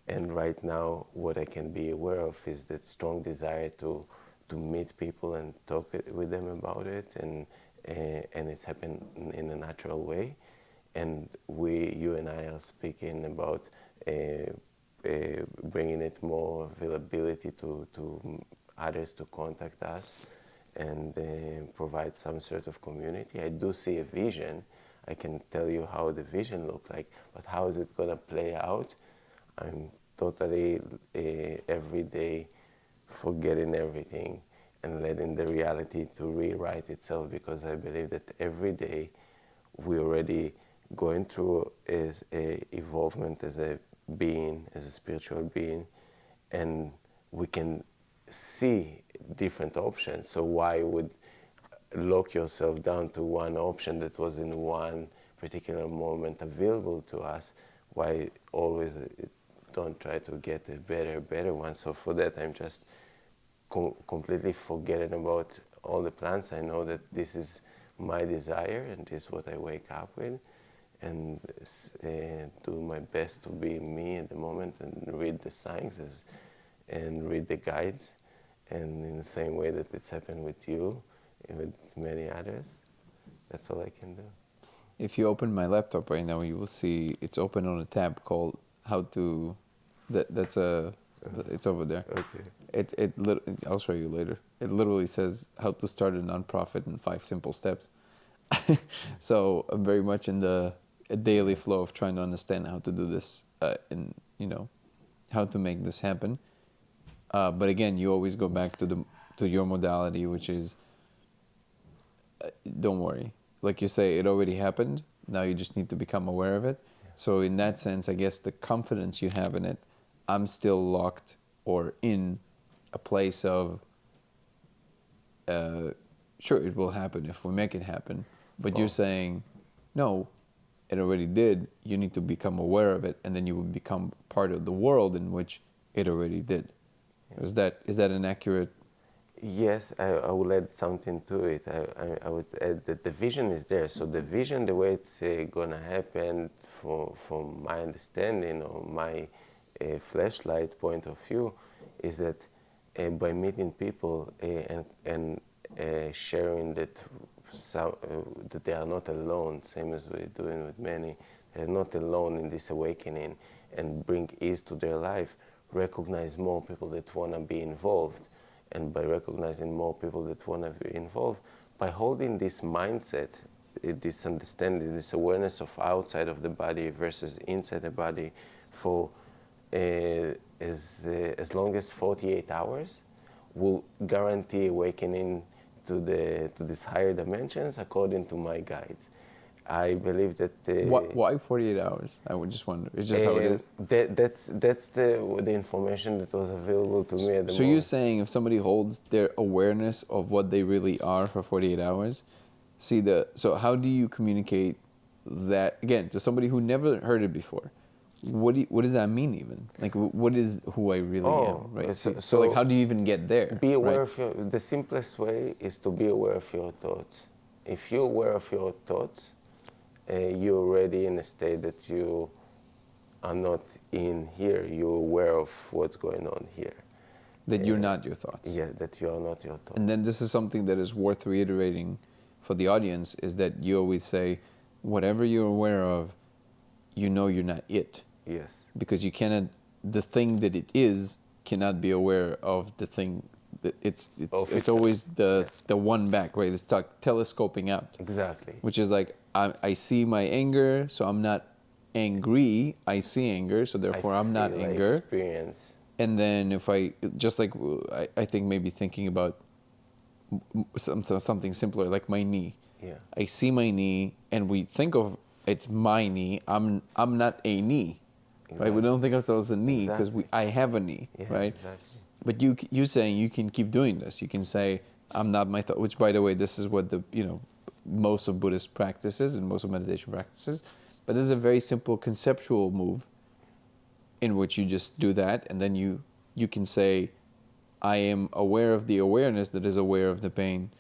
[SPEAKER 2] And right now, what I can be aware of is that strong desire to meet people and talk with them about it, and it's happened in a natural way. and you and I are speaking about bringing it more availability to others to contact us and provide some sort of community. I do see a vision. I can tell you how the vision looks like, but how is it going to play out? I'm totally every day forgetting everything and letting the reality to rewrite itself, because I believe that every day we're already going through is a evolvement as a being, as a spiritual being, and we can see different options. So why would lock yourself down to one option that was in one particular moment available to us? Why always don't try to get a better one? So for that, I'm just completely forgetting about all the plans. I know that this is my desire and this is what I wake up with, and do my best to be me at the moment and read the signs and read the guides, and in the same way that it's happened with you and with many others. That's all I can do.
[SPEAKER 1] If you open my laptop right now, you will see it's open on a tab called how to. That's a. It's over there.
[SPEAKER 2] Okay.
[SPEAKER 1] I'll show you later. It literally says how to start a nonprofit in 5 simple steps. So I'm very much in the daily flow of trying to understand how to do this, and how to make this happen. But again, you always go back to your modality, which is don't worry. Like you say, it already happened. Now you just need to become aware of it. So in that sense, I guess the confidence you have in it, I'm still locked or in a place of, sure, it will happen if we make it happen. But you're saying, no, it already did. You need to become aware of it, and then you will become part of the world in which it already did. Yeah. Is that an accurate?
[SPEAKER 2] Yes, I will add something to it. I would add that the vision is there. So the vision, the way it's gonna happen, from my understanding or my flashlight point of view, is that by meeting people and sharing that that they are not alone, same as we're doing with many, they're not alone in this awakening, and bring ease to their life, recognize more people that wanna be involved. And by recognizing more people that want to be involved, by holding this mindset, this understanding, this awareness of outside of the body versus inside the body for as long as 48 hours, will guarantee awakening to these higher dimensions according to my guides. I believe that
[SPEAKER 1] Why 48 hours? I would just wonder. It's just how it is.
[SPEAKER 2] That's the information that was available to me at the moment.
[SPEAKER 1] So you're saying if somebody holds their awareness of what they really are for 48 hours, so how do you communicate that again to somebody who never heard it before? What does that mean even? Like what is who I really am, right? So like how do you even get there?
[SPEAKER 2] Be aware
[SPEAKER 1] right?
[SPEAKER 2] of the simplest way is to be aware of your thoughts. If you're aware of your thoughts, you're already in a state that you are not in here. You're aware of what's going on here.
[SPEAKER 1] That you're not your thoughts.
[SPEAKER 2] Yeah, that you are not your thoughts.
[SPEAKER 1] And then this is something that is worth reiterating for the audience, is that you always say, whatever you're aware of, you're not it.
[SPEAKER 2] Yes.
[SPEAKER 1] Because you cannot, the thing that it is cannot be aware of the thing that it's always the one back, right? It's like telescoping out.
[SPEAKER 2] Exactly.
[SPEAKER 1] Which is like, I see my anger, so I'm not angry. I see anger, so therefore I'm not anger.
[SPEAKER 2] Experience.
[SPEAKER 1] And then if I think maybe thinking about something simpler like my knee.
[SPEAKER 2] Yeah.
[SPEAKER 1] I see my knee, and we think of it's my knee. I'm not a knee, exactly. Right? We don't think of ourselves as a knee because I have a knee, right?
[SPEAKER 2] Exactly.
[SPEAKER 1] But you're saying you can keep doing this. You can say I'm not my thought. Which, by the way, this is what most of Buddhist practices and most of meditation practices. But this is a very simple conceptual move in which you just do that, and then you can say, I am aware of the awareness that is aware of the pain.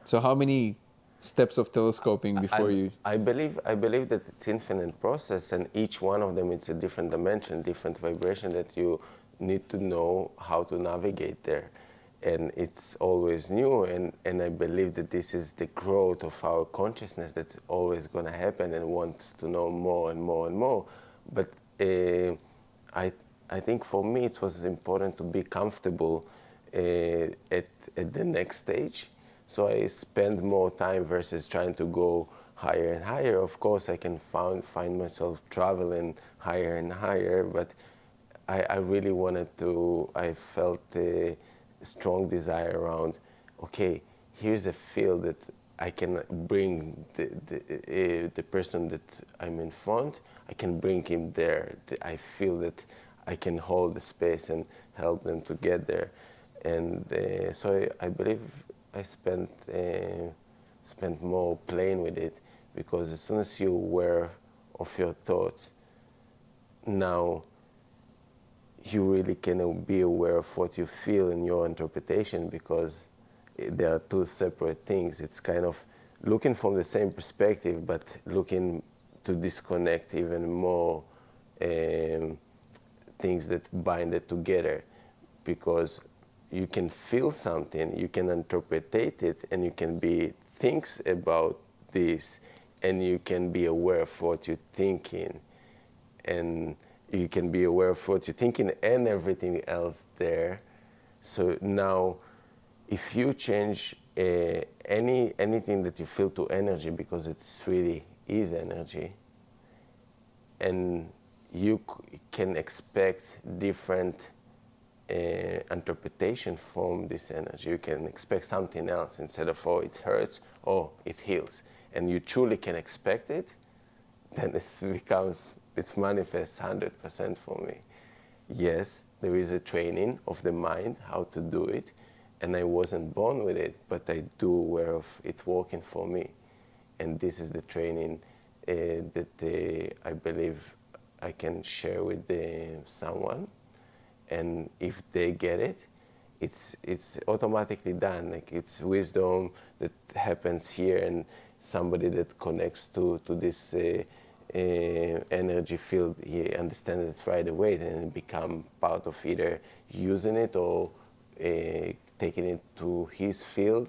[SPEAKER 1] So how many steps of telescoping before you?
[SPEAKER 2] I believe that it's infinite process, and each one of them it's a different dimension, different vibration that you need to know how to navigate there. and it's always new, and I believe that this is the growth of our consciousness that's always going to happen and wants to know more and more and more. But I, I think for me it was important to be comfortable at the next stage. So I spend more time versus trying to go higher and higher. Of course, I can find myself traveling higher and higher, but I really wanted to, I felt a strong desire around, okay, here's a field that I can bring the person that I'm in front, I can bring him there. I feel that I can hold the space and help them to get there. And so I believe I spent more playing with it, because as soon as you're aware of your thoughts, now you really can be aware of what you feel in your interpretation, because there are two separate things. It's kind of looking from the same perspective, but looking to disconnect even more things that bind it together, because you can feel something, you can interpret it, and you can be thinks about this, and you can be aware of what you're thinking, and you can be aware of what you're thinking and everything else there. So now, if you change anything that you feel to energy, because it's really is energy, and you can expect different interpretation from this energy. You can expect something else instead of, oh, it hurts, oh, it heals, and you truly can expect it, then it's manifest 100% for me. Yes, there is a training of the mind how to do it, and I wasn't born with it, but I do aware of it working for me, and this is the training that I believe I can share with someone, and if they get it, it's automatically done. Like, it's wisdom that happens here, and somebody that connects to this energy field, he understands it right away, and become part of either using it or taking it to his field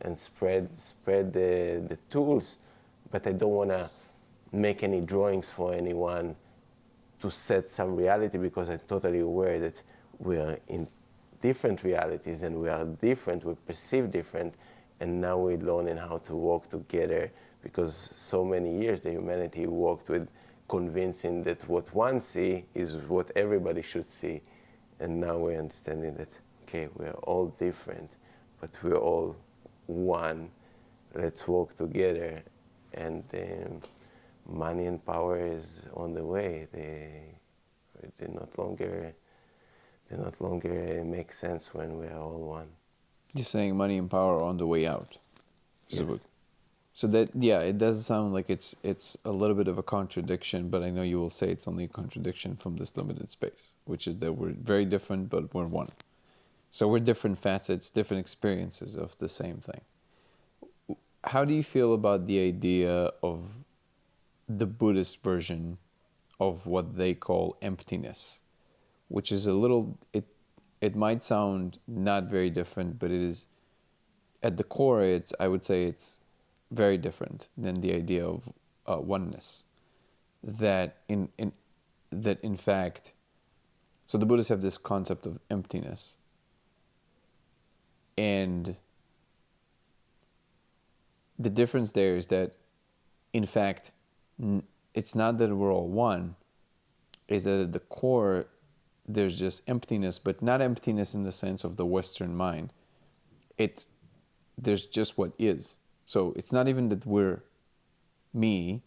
[SPEAKER 2] and spread the tools. But I don't want to make any drawings for anyone to set some reality, because I'm totally aware that we are in different realities, and we are different, we perceive different, and now we're learning how to work together, because so many years the humanity worked with convincing that what one see is what everybody should see, and now we're understanding that, okay, we're all different, but we're all one. Let's work together, and money and power is on the way. They no longer make sense when we are all one.
[SPEAKER 1] You're saying money and power are on the way out.
[SPEAKER 2] Yes.
[SPEAKER 1] So that, yeah, it does sound like it's a little bit of a contradiction, but I know you will say it's only a contradiction from this limited space, which is that we're very different, but we're one. So we're different facets, different experiences of the same thing. How do you feel about the idea of the Buddhist version of what they call emptiness, which is a little, it might sound not very different, but it is, at the core, I would say it's very different than the idea of oneness. That in fact, so the Buddhists have this concept of emptiness, and the difference there is that, in fact, it's not that we're all one, is that at the core there's just emptiness, but not emptiness in the sense of the Western mind. There's just what is. So it's not even that we're me,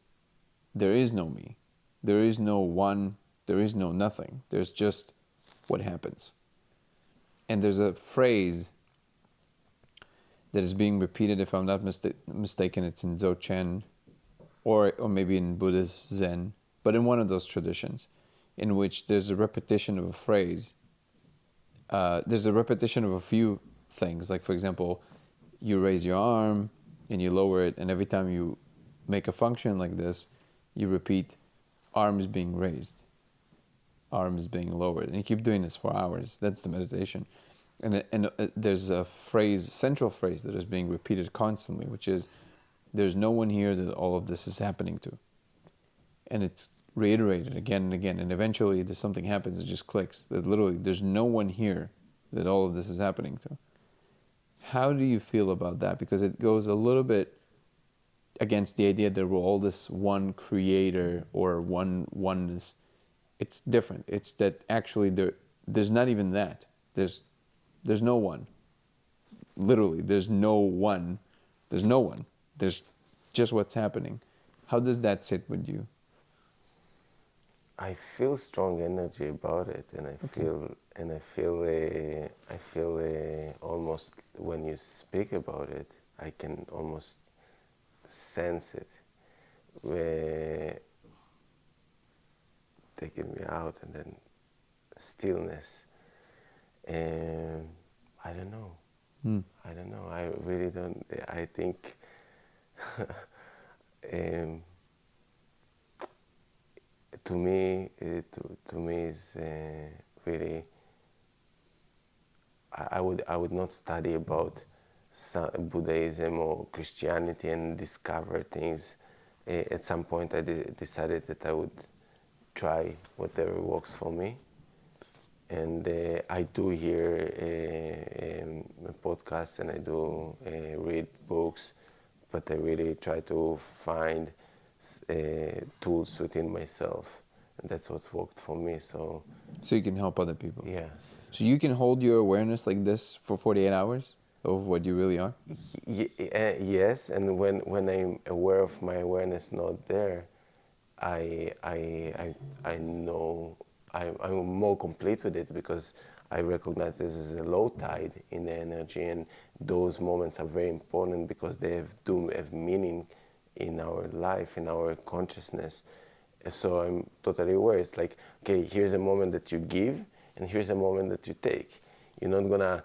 [SPEAKER 1] there is no me. There is no one, there is no nothing. There's just what happens. And there's a phrase that is being repeated, if I'm not mistaken, it's in Dzogchen, or maybe in Buddhist Zen, but in one of those traditions, in which there's a repetition of a phrase. There's a repetition of a few things. Like, for example, you raise your arm and you lower it, and every time you make a function like this, you repeat, arm is being raised, arm is being lowered, and you keep doing this for hours. That's the meditation. And there's a phrase, central phrase that is being repeated constantly, which is, "There's no one here that all of this is happening to," and it's reiterated again and again. And eventually, there's something happens. It just clicks. That literally, there's no one here that all of this is happening to. How do you feel about that? Because it goes a little bit against the idea that we're all this one creator or oneness. It's different. It's that actually there's not even that. There's no one. Literally, there's no one. There's no one. There's just what's happening. How does that sit with you?
[SPEAKER 2] I feel strong energy about it, and I feel almost when you speak about it, I can almost sense it, where taking me out, and then stillness. And I don't know. I don't know. I really don't. I think to me is really. I would not study about Buddhism or Christianity and discover things. At some point, I decided that I would try whatever works for me. And I do hear podcasts, and I do read books, but I really try to find tools within myself, and that's what's worked for me. So
[SPEAKER 1] you can help other people.
[SPEAKER 2] yeah.
[SPEAKER 1] So you can hold your awareness like this for 48 hours of what you really are?
[SPEAKER 2] Yes, and when I'm aware of my awareness not there, I know I'm more complete with it, because I recognize this is a low tide in the energy, and those moments are very important because they have meaning in our life, in our consciousness. So I'm totally aware. It's like, okay, here's a moment that you give, and here's a moment that you take. You're not gonna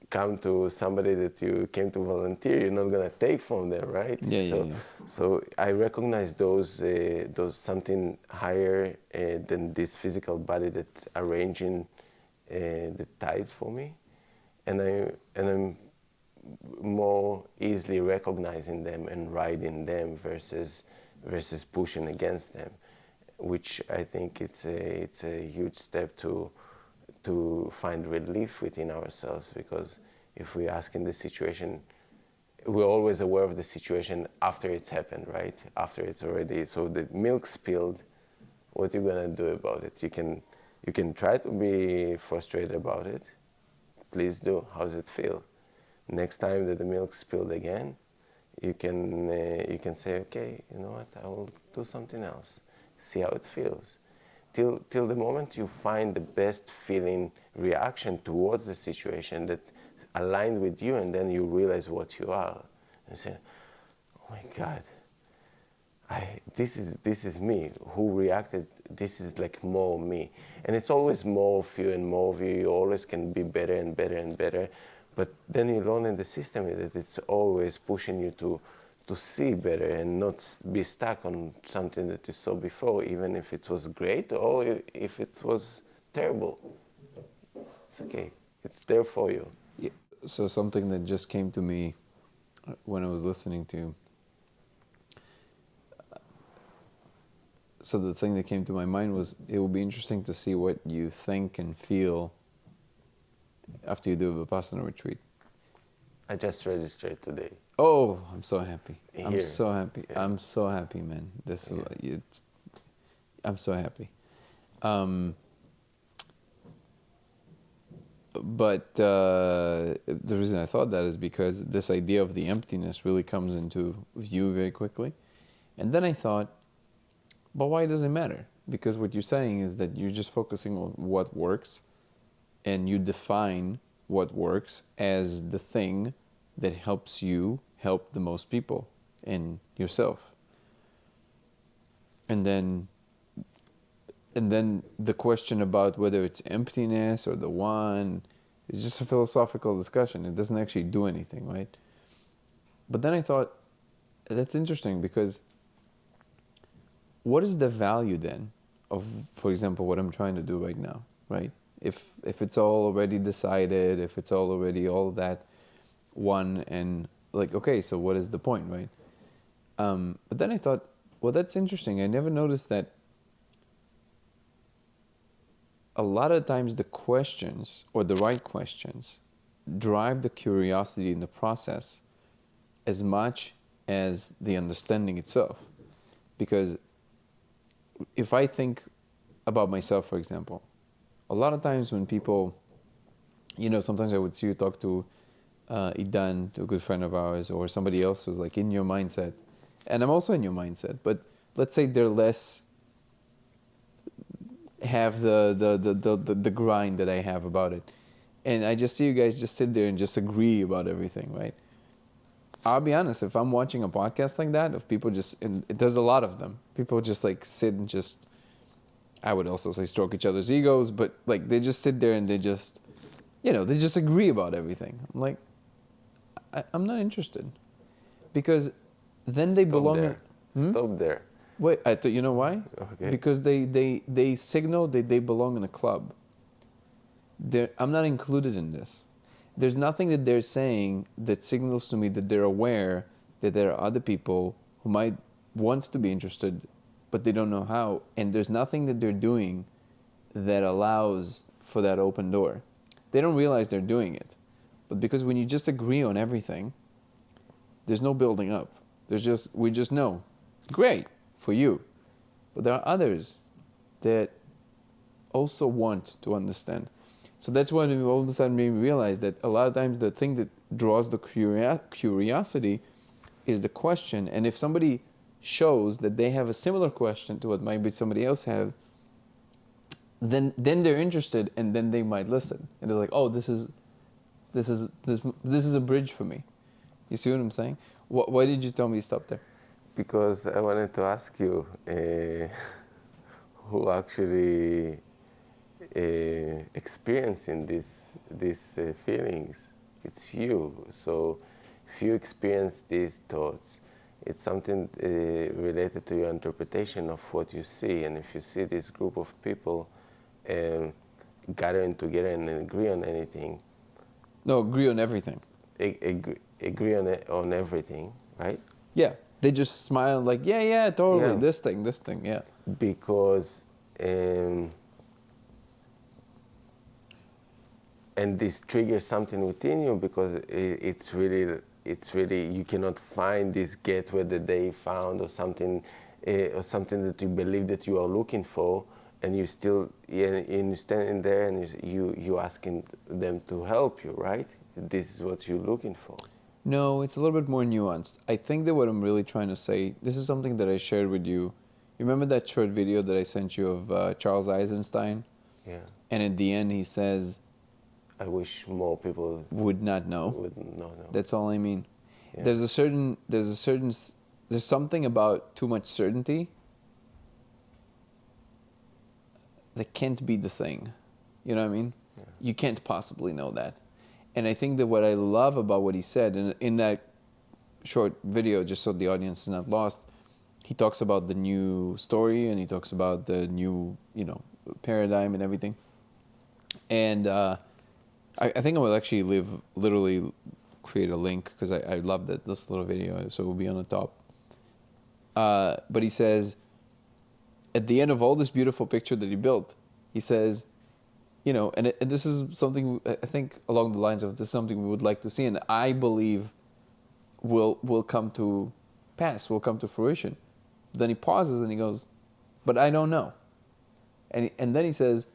[SPEAKER 2] come to somebody that you came to volunteer. You're not gonna take from them, right?
[SPEAKER 1] Yeah.
[SPEAKER 2] So I recognize those something higher than this physical body that arranging the tides for me, and I'm more easily recognizing them and riding them versus pushing against them, which I think it's a huge step to find relief within ourselves, because if we ask in the situation, we're always aware of the situation after it's happened, right? After it's already, so the milk spilled, what are you gonna do about it? You can try to be frustrated about it. Please do. How does it feel? Next time that the milk spilled again, you can say, okay, you know what? I will do something else. See how it feels. Till the moment you find the best feeling reaction towards the situation that aligned with you, and then you realize what you are. And say, oh my God, this is me who reacted. This is like more me, and it's always more of you and more of you. You always can be better and better and better, but then you learn in the system that it's always pushing you to see better and not be stuck on something that you saw before, even if it was great or if it was terrible. It's okay. It's there for you.
[SPEAKER 1] Yeah. So something that just came to me when I was listening to. So the thing that came to my mind was, it will be interesting to see what you think and feel after you do a Vipassana retreat.
[SPEAKER 2] I just registered today.
[SPEAKER 1] Oh, I'm so happy.
[SPEAKER 2] Here.
[SPEAKER 1] I'm so happy.
[SPEAKER 2] Yeah.
[SPEAKER 1] I'm so happy, man. I'm so happy. But the reason I thought that is because this idea of the emptiness really comes into view very quickly. And then I thought, but why does it matter? Because what you're saying is that you're just focusing on what works, and you define what works as the thing that helps you help the most people and yourself. And then the question about whether it's emptiness or the one is just a philosophical discussion. It doesn't actually do anything, right? But then I thought, that's interesting, because what is the value then of, for example, what I'm trying to do right now, right? If it's all already decided, if it's all already all that one, and like, okay, so what is the point, right? But then I thought, well, that's interesting. I never noticed that a lot of times the questions, or the right questions, drive the curiosity in the process as much as the understanding itself. Because if I think about myself, for example, a lot of times when people, sometimes I would see you talk to Idan, to a good friend of ours, or somebody else who's like in your mindset, and I'm also in your mindset, but let's say they're less, have the grind that I have about it. And I just see you guys just sit there and just agree about everything, right? I'll be honest, if I'm watching a podcast like that, if people just, and there's a lot of them, people just like sit and just, I would also say stroke each other's egos, but like they just sit there and they just, they just agree about everything. I'm like, I'm not interested. Because then they
[SPEAKER 2] Stop
[SPEAKER 1] belong
[SPEAKER 2] there. Stop there.
[SPEAKER 1] Wait, you know why?
[SPEAKER 2] Okay.
[SPEAKER 1] Because they signal that they belong in a club. I'm not included in this. There's nothing that they're saying that signals to me that they're aware that there are other people who might want to be interested, but they don't know how. And there's nothing that they're doing that allows for that open door. They don't realize they're doing it. But because when you just agree on everything, there's no building up. We just know. Great for you. But there are others that also want to understand. So that's when we all of a sudden made me realize that a lot of times the thing that draws the curiosity is the question. And if somebody shows that they have a similar question to what maybe somebody else have, then they're interested, and then they might listen. And they're like, oh, this is a bridge for me. You see what I'm saying? Why did you tell me to stop there?
[SPEAKER 2] Because I wanted to ask you who actually experiencing these feelings. It's you. So if you experience these thoughts, it's something related to your interpretation of what you see. And if you see this group of people gathering together and agree on anything.
[SPEAKER 1] No, agree on everything.
[SPEAKER 2] Agree on everything, right?
[SPEAKER 1] Yeah. They just smile like, yeah, totally,
[SPEAKER 2] Yeah.
[SPEAKER 1] this thing, yeah.
[SPEAKER 2] Because, and this triggers something within you, because it's really, you cannot find this gateway that they found, or something that you believe that you are looking for, and you still, you're standing there and you asking them to help you, right? This is what you're looking for.
[SPEAKER 1] No, it's a little bit more nuanced. I think that what I'm really trying to say, this is something that I shared with you. You remember that short video that I sent you of Charles Eisenstein?
[SPEAKER 2] Yeah.
[SPEAKER 1] And at the end he says,
[SPEAKER 2] I wish more people
[SPEAKER 1] would not know.
[SPEAKER 2] Would know.
[SPEAKER 1] That's all I mean.
[SPEAKER 2] Yeah.
[SPEAKER 1] There's something about too much certainty that can't be the thing. You know what I mean?
[SPEAKER 2] Yeah.
[SPEAKER 1] You can't possibly know that. And I think that what I love about what he said, in that short video, just so the audience is not lost, he talks about the new story, and he talks about the new, paradigm and everything. And I think I will actually literally create a link, because I love this little video, so it will be on the top. But he says, at the end of all this beautiful picture that he built, he says, and this is something, I think along the lines of, this is something we would like to see, and I believe will come to pass, will come to fruition. Then he pauses and he goes, but I don't know. And then he says,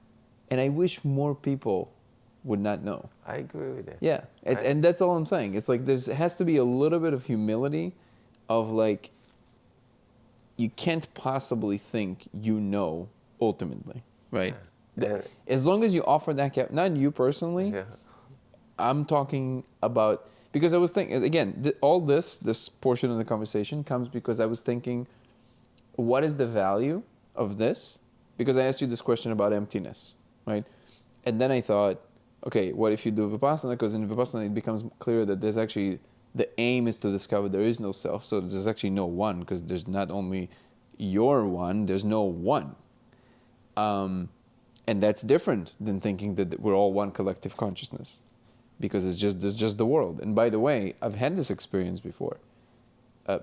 [SPEAKER 1] and I wish more people would not know.
[SPEAKER 2] I agree with that.
[SPEAKER 1] Yeah, and that's all I'm saying. It's like there has to be a little bit of humility, of like, you can't possibly think ultimately, right?
[SPEAKER 2] Yeah.
[SPEAKER 1] As long as you offer that not you personally,
[SPEAKER 2] Yeah.
[SPEAKER 1] I'm talking about, because I was thinking, again, all this portion of the conversation comes because I was thinking, what is the value of this? Because I asked you this question about emptiness, right? And then I thought, okay, what if you do Vipassana? Because in Vipassana it becomes clear that there's actually, the aim is to discover there is no self, so there's actually no one, because there's not only your one, there's no one. And that's different than thinking that we're all one collective consciousness, because it's just the world. And by the way, I've had this experience before. I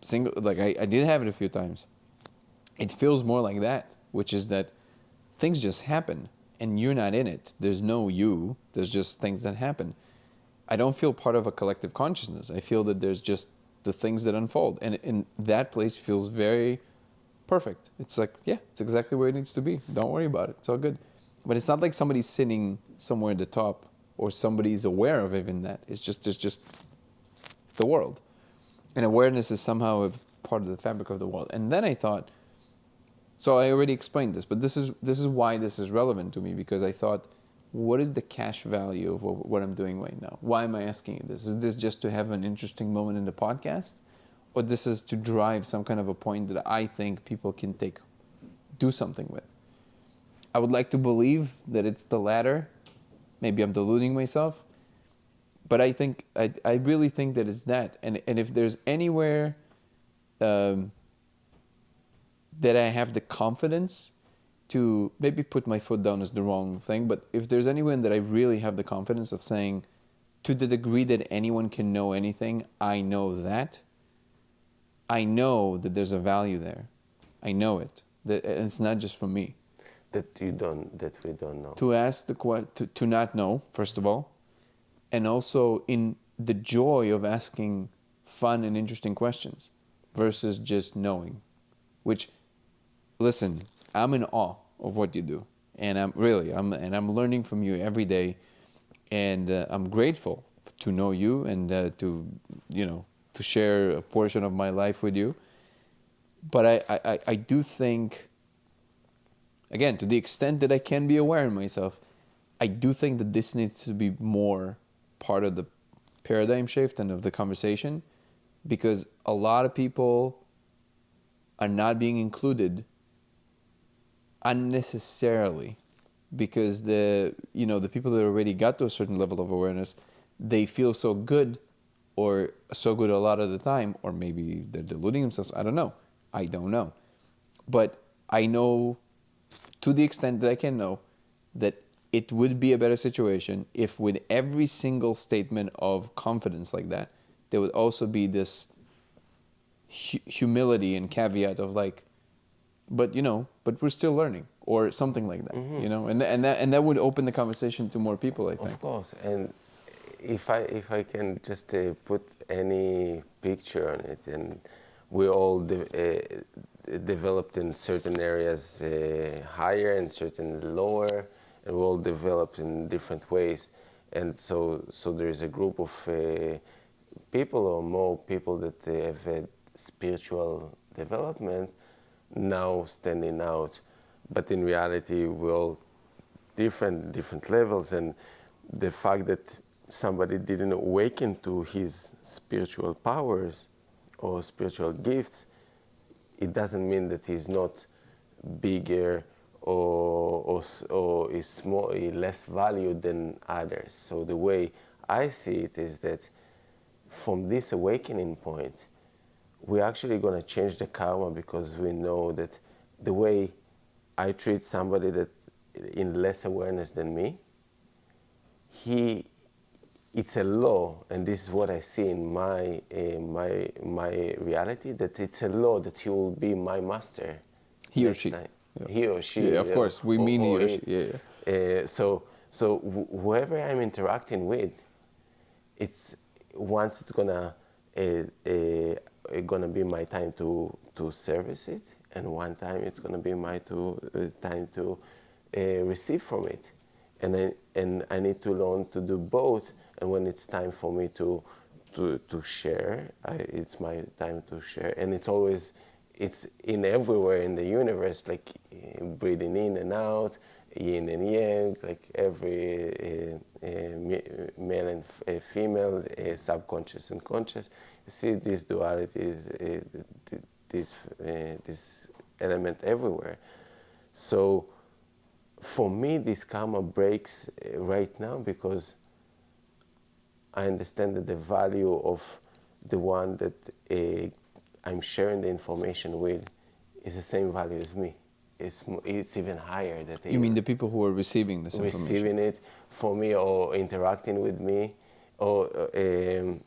[SPEAKER 1] did have it a few times. It feels more like that, which is that things just happen and you're not in it. There's no you. There's just things that happen. I don't feel part of a collective consciousness. I feel that there's just the things that unfold, and in that place feels very perfect. It's like, yeah, it's exactly where it needs to be. Don't worry about it. It's all good. But it's not like somebody's sitting somewhere at the top or somebody's aware of even that. It's just the world. And awareness is somehow a part of the fabric of the world. And then I thought, so I already explained this, but this is why this is relevant to me, because I thought, what is the cash value of what I'm doing right now? Why am I asking you this? Is this just to have an interesting moment in the podcast? Or this is to drive some kind of a point that I think people can do something with? I would like to believe that it's the latter. Maybe I'm deluding myself. But I really think that it's that. And if there's anywhere that I have the confidence to maybe put my foot down is the wrong thing, but if there's anywhere that I really have the confidence of saying, to the degree that anyone can know anything, I know that. I know that there's a value there. I know it. That, and it's not just from me.
[SPEAKER 2] That we don't know.
[SPEAKER 1] To ask to not know, first of all, and also in the joy of asking fun and interesting questions versus just knowing, which, listen, I'm in awe of what you do, and I'm learning from you every day, and I'm grateful to know you and to share a portion of my life with you. But I do think, again, to the extent that I can be aware in myself, I do think that this needs to be more part of the paradigm shift and of the conversation, because a lot of people are not being included unnecessarily, because the people that already got to a certain level of awareness, they feel so good, or so good a lot of the time, or maybe they're deluding themselves. I don't know. But I know, to the extent that I can know, that it would be a better situation if with every single statement of confidence like that, there would also be this humility and caveat of like, but we're still learning, or something like that,
[SPEAKER 2] Mm-hmm.
[SPEAKER 1] and that would open the conversation to more people, I think.
[SPEAKER 2] Of course, and if I can just put any picture on it, and we all developed in certain areas higher and certain lower, and we all developed in different ways, and so there is a group of people, or more people, that have had spiritual development now standing out, but in reality we're all different levels, and the fact that somebody didn't awaken to his spiritual powers or spiritual gifts, it doesn't mean that he's not bigger or is small, less valued than others. So the way I see it is that from this awakening point, we're actually going to change the karma, because we know that the way I treat somebody that in less awareness than me, it's a law, and this is what I see in my reality, that it's a law that he will be my master.
[SPEAKER 1] He or
[SPEAKER 2] next
[SPEAKER 1] she.
[SPEAKER 2] time.
[SPEAKER 1] Yeah.
[SPEAKER 2] He or she.
[SPEAKER 1] Yeah, of course. We mean he or she.
[SPEAKER 2] it.
[SPEAKER 1] Yeah.
[SPEAKER 2] So whoever I'm interacting with, it's once it's gonna be my time to service it, and one time it's gonna be my time to receive from it, and I need to learn to do both. And when it's time for me to share, it's my time to share, and it's in everywhere in the universe, like breathing in and out, yin and yang, like every male and female, subconscious and conscious. You see these dualities, this element everywhere. So for me, this karma breaks right now, because I understand that the value of the one that I'm sharing the information with is the same value as me. it's even higher. That they
[SPEAKER 1] You mean the people who are receiving this information?
[SPEAKER 2] receiving it for me or interacting with me or in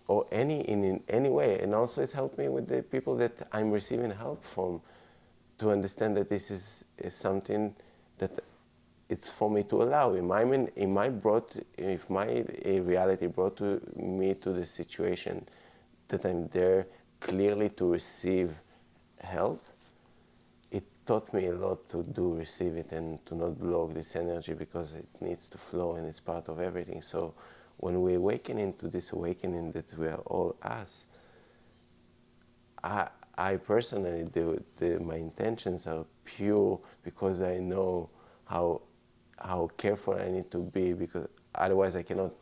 [SPEAKER 2] any way. And also it's helped me with the people that I'm receiving help from to understand that this is something that it's for me to allow. If my reality brought to me to the situation that I'm there clearly to receive help, it taught me a lot to do receive it and to not block this energy because it needs to flow and it's part of everything. So when we awaken into this awakening that we are all us, I personally my intentions are pure because I know how careful I need to be, because otherwise I cannot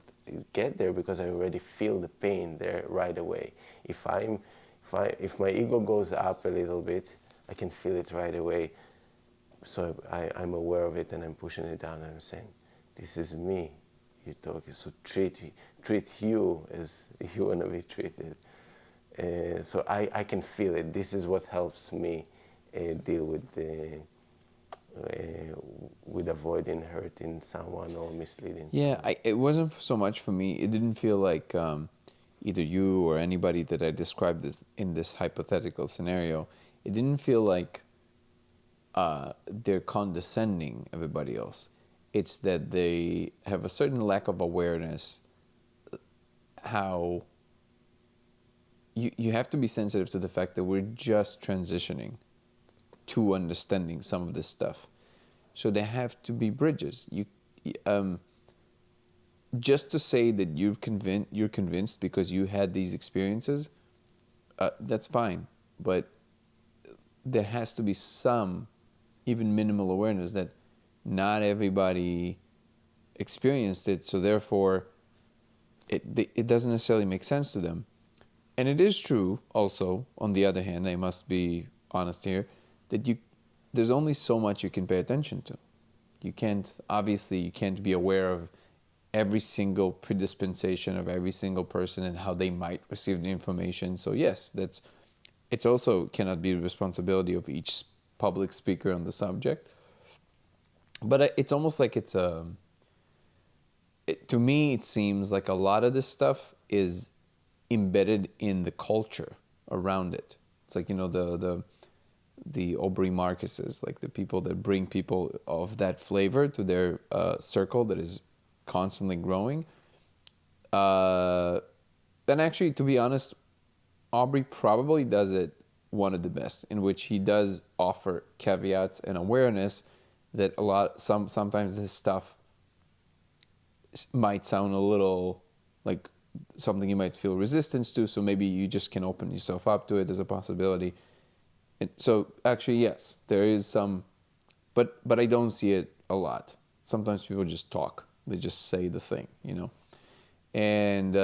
[SPEAKER 2] get there because I already feel the pain there right away. If my ego goes up a little bit, I can feel it right away. So I'm aware of it and I'm pushing it down and I'm saying, this is me you're talking, so treat you as you want to be treated. So I can feel it. This is what helps me deal with avoiding hurting someone or misleading someone.
[SPEAKER 1] It wasn't so much for me. It didn't feel like either you or anybody that I described this, in this hypothetical scenario, it didn't feel like they're condescending everybody else. It's that they have a certain lack of awareness how you have to be sensitive to the fact that we're just transitioning to understanding some of this stuff. So there have to be bridges. Just to say that you're convinced because you had these experiences, that's fine. But there has to be some, even minimal awareness that not everybody experienced it. So therefore, it doesn't necessarily make sense to them. And it is true also, on the other hand, I must be honest here, that there's only so much you can pay attention to. You can't be aware of every single predispensation of every single person and how they might receive the information. So yes, it's also cannot be the responsibility of each public speaker on the subject. But it's almost like to me, it seems like a lot of this stuff is embedded in the culture around it. It's like, the Aubrey Marcuses, like the people that bring people of that flavor to their circle that is constantly growing. And actually, to be honest, Aubrey probably does it one of the best, in which he does offer caveats and awareness that sometimes this stuff might sound a little like something you might feel resistance to, so maybe you just can open yourself up to it as a possibility. And so actually, yes, there is some, but I don't see it a lot. Sometimes people just talk; they just say the thing, and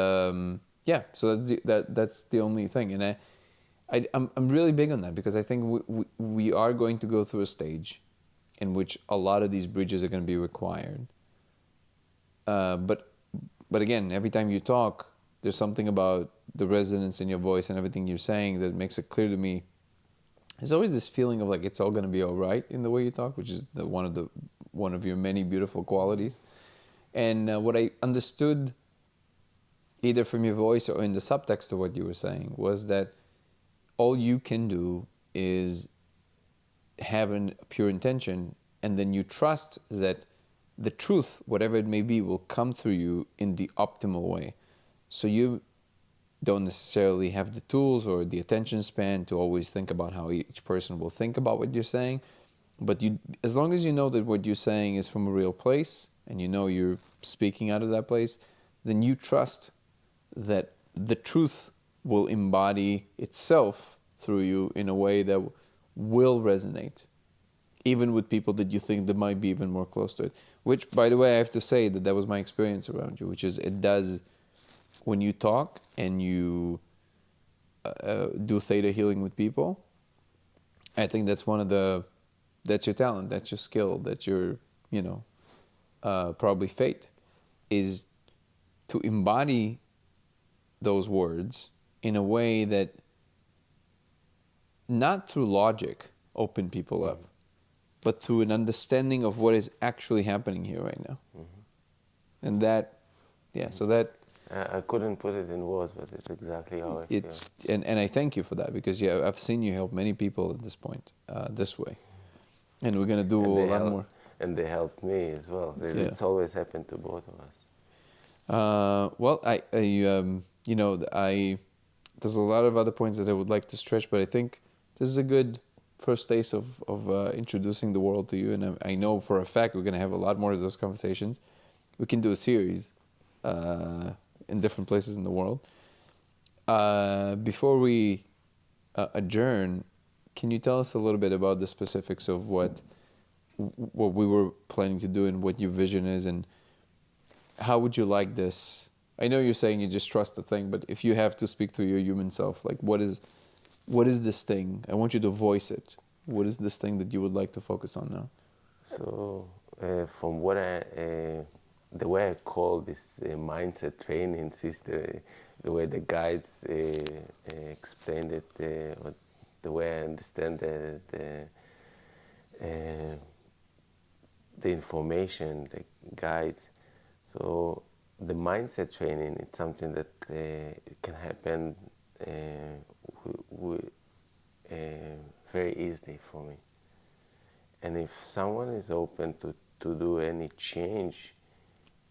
[SPEAKER 1] so that's the only thing. And I'm really big on that because I think we are going to go through a stage in which a lot of these bridges are going to be required. But again, every time you talk, there's something about the resonance in your voice and everything you're saying that makes it clear to me. There's always this feeling of like it's all going to be all right in the way you talk, which is one of your many beautiful qualities. And what I understood, either from your voice or in the subtext of what you were saying, was that all you can do is have a pure intention, and then you trust that the truth, whatever it may be, will come through you in the optimal way. So you don't necessarily have the tools or the attention span to always think about how each person will think about what you're saying. But as long as you know that what you're saying is from a real place, and you're speaking out of that place, then you trust that the truth will embody itself through you in a way that will resonate, even with people that you think that might be even more close to it. Which, by the way, I have to say that was my experience around you, which is it does, when you talk and you do theta healing with people, I think that's that's your talent, that's your skill, that's your, probably fate, is to embody those words in a way that, not through logic, open people up, but through an understanding of what is actually happening here right now. And that, so that
[SPEAKER 2] I couldn't put it in words, but it's exactly how I
[SPEAKER 1] it's
[SPEAKER 2] feel.
[SPEAKER 1] and I thank you for that, because I've seen you help many people at this point, this way, and we're gonna do a lot more.
[SPEAKER 2] And they helped me as well. It's always happened to both of us.
[SPEAKER 1] Well, there's a lot of other points that I would like to stretch, but I think this is a good first taste of introducing the world to you, and I know for a fact we're gonna have a lot more of those conversations. We can do a series in different places in the world. Before we adjourn, can you tell us a little bit about the specifics of what we were planning to do and what your vision is, and how would you like this? I know you're saying you just trust the thing, but if you have to speak to your human self, like what is this thing? I want you to voice it. What is this thing that you would like to focus on now?
[SPEAKER 2] So, from what the way I call this mindset training system, the way the guides explained it, or the way I understand the information, the guides. So the mindset training, it's something that it can happen very easily for me. And if someone is open to do any change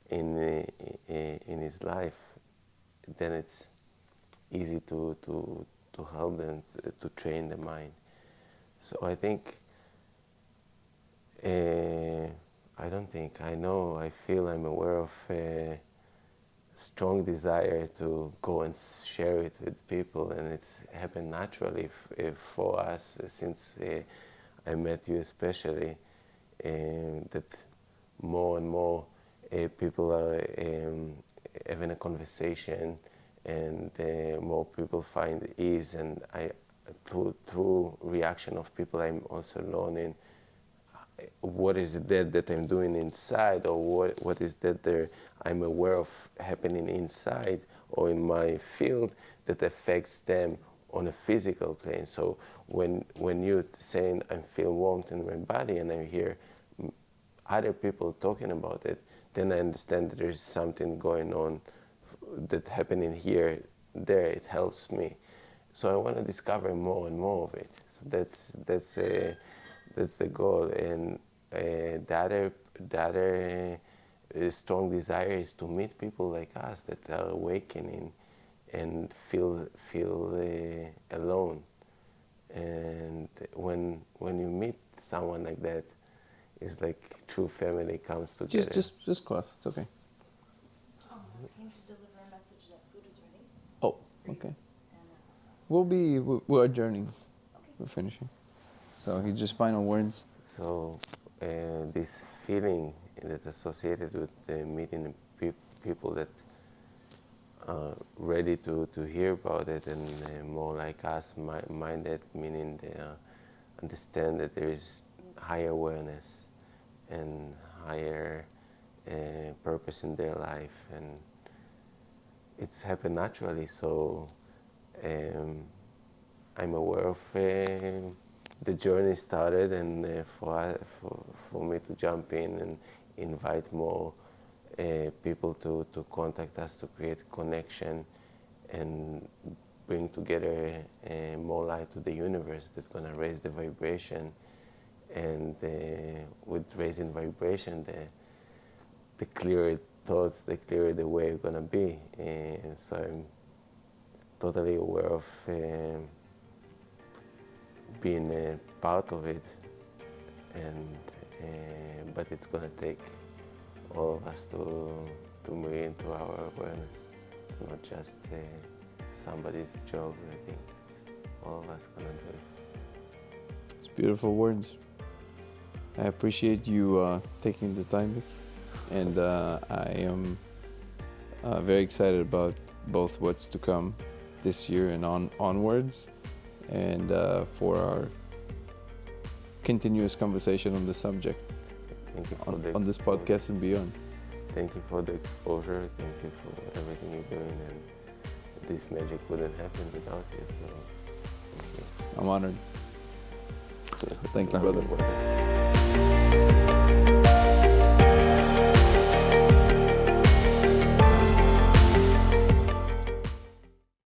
[SPEAKER 2] in his life, then it's easy to help them to train the mind. So I think, I feel I'm aware of a strong desire to go and share it with people, and it's happened naturally for us since I met you especially, that more and more people are having a conversation, and more people find ease, and through reaction of people, I'm also learning what is it that I'm doing inside, or what is that I'm aware of happening inside or in my field that affects them on a physical plane. So when you're saying I feel warmth in my body, and I hear other people talking about it, then I understand that there's something going on that happening here, there. It helps me. So I want to discover more and more of it. So that's the goal. And the other strong desire is to meet people like us that are awakening and feel alone. And when you meet someone like that, it's like true family comes together.
[SPEAKER 1] Just close. It's okay.
[SPEAKER 3] I came to deliver a message that food is ready.
[SPEAKER 1] Oh, okay. We're adjourning.
[SPEAKER 3] Okay.
[SPEAKER 1] We're finishing. So he just final words.
[SPEAKER 2] So this feeling that associated with meeting people that are ready to hear about it, and more like us minded, meaning they understand that there is higher awareness and higher purpose in their life, and it's happened naturally. So I'm aware of the journey started, and for me to jump in and invite more people to contact us, to create connection and bring together more light to the universe that's going to raise the vibration. And with raising vibration, the clearer thoughts, the clearer the way we're going to be. So I'm totally aware of being a part of it, and but it's going to take all of us to move into our awareness. It's not just somebody's job. I think it's all of us going to do it.
[SPEAKER 1] It's beautiful words. I appreciate you taking the time, Miki, and I am very excited about both what's to come this year and onwards, and for our continuous conversation on the subject.
[SPEAKER 2] Thank you for
[SPEAKER 1] on this podcast and beyond.
[SPEAKER 2] Thank you for the exposure. Thank you for everything you're doing, and this magic wouldn't happen without you. So thank you.
[SPEAKER 1] I'm honored. Thank you, brother.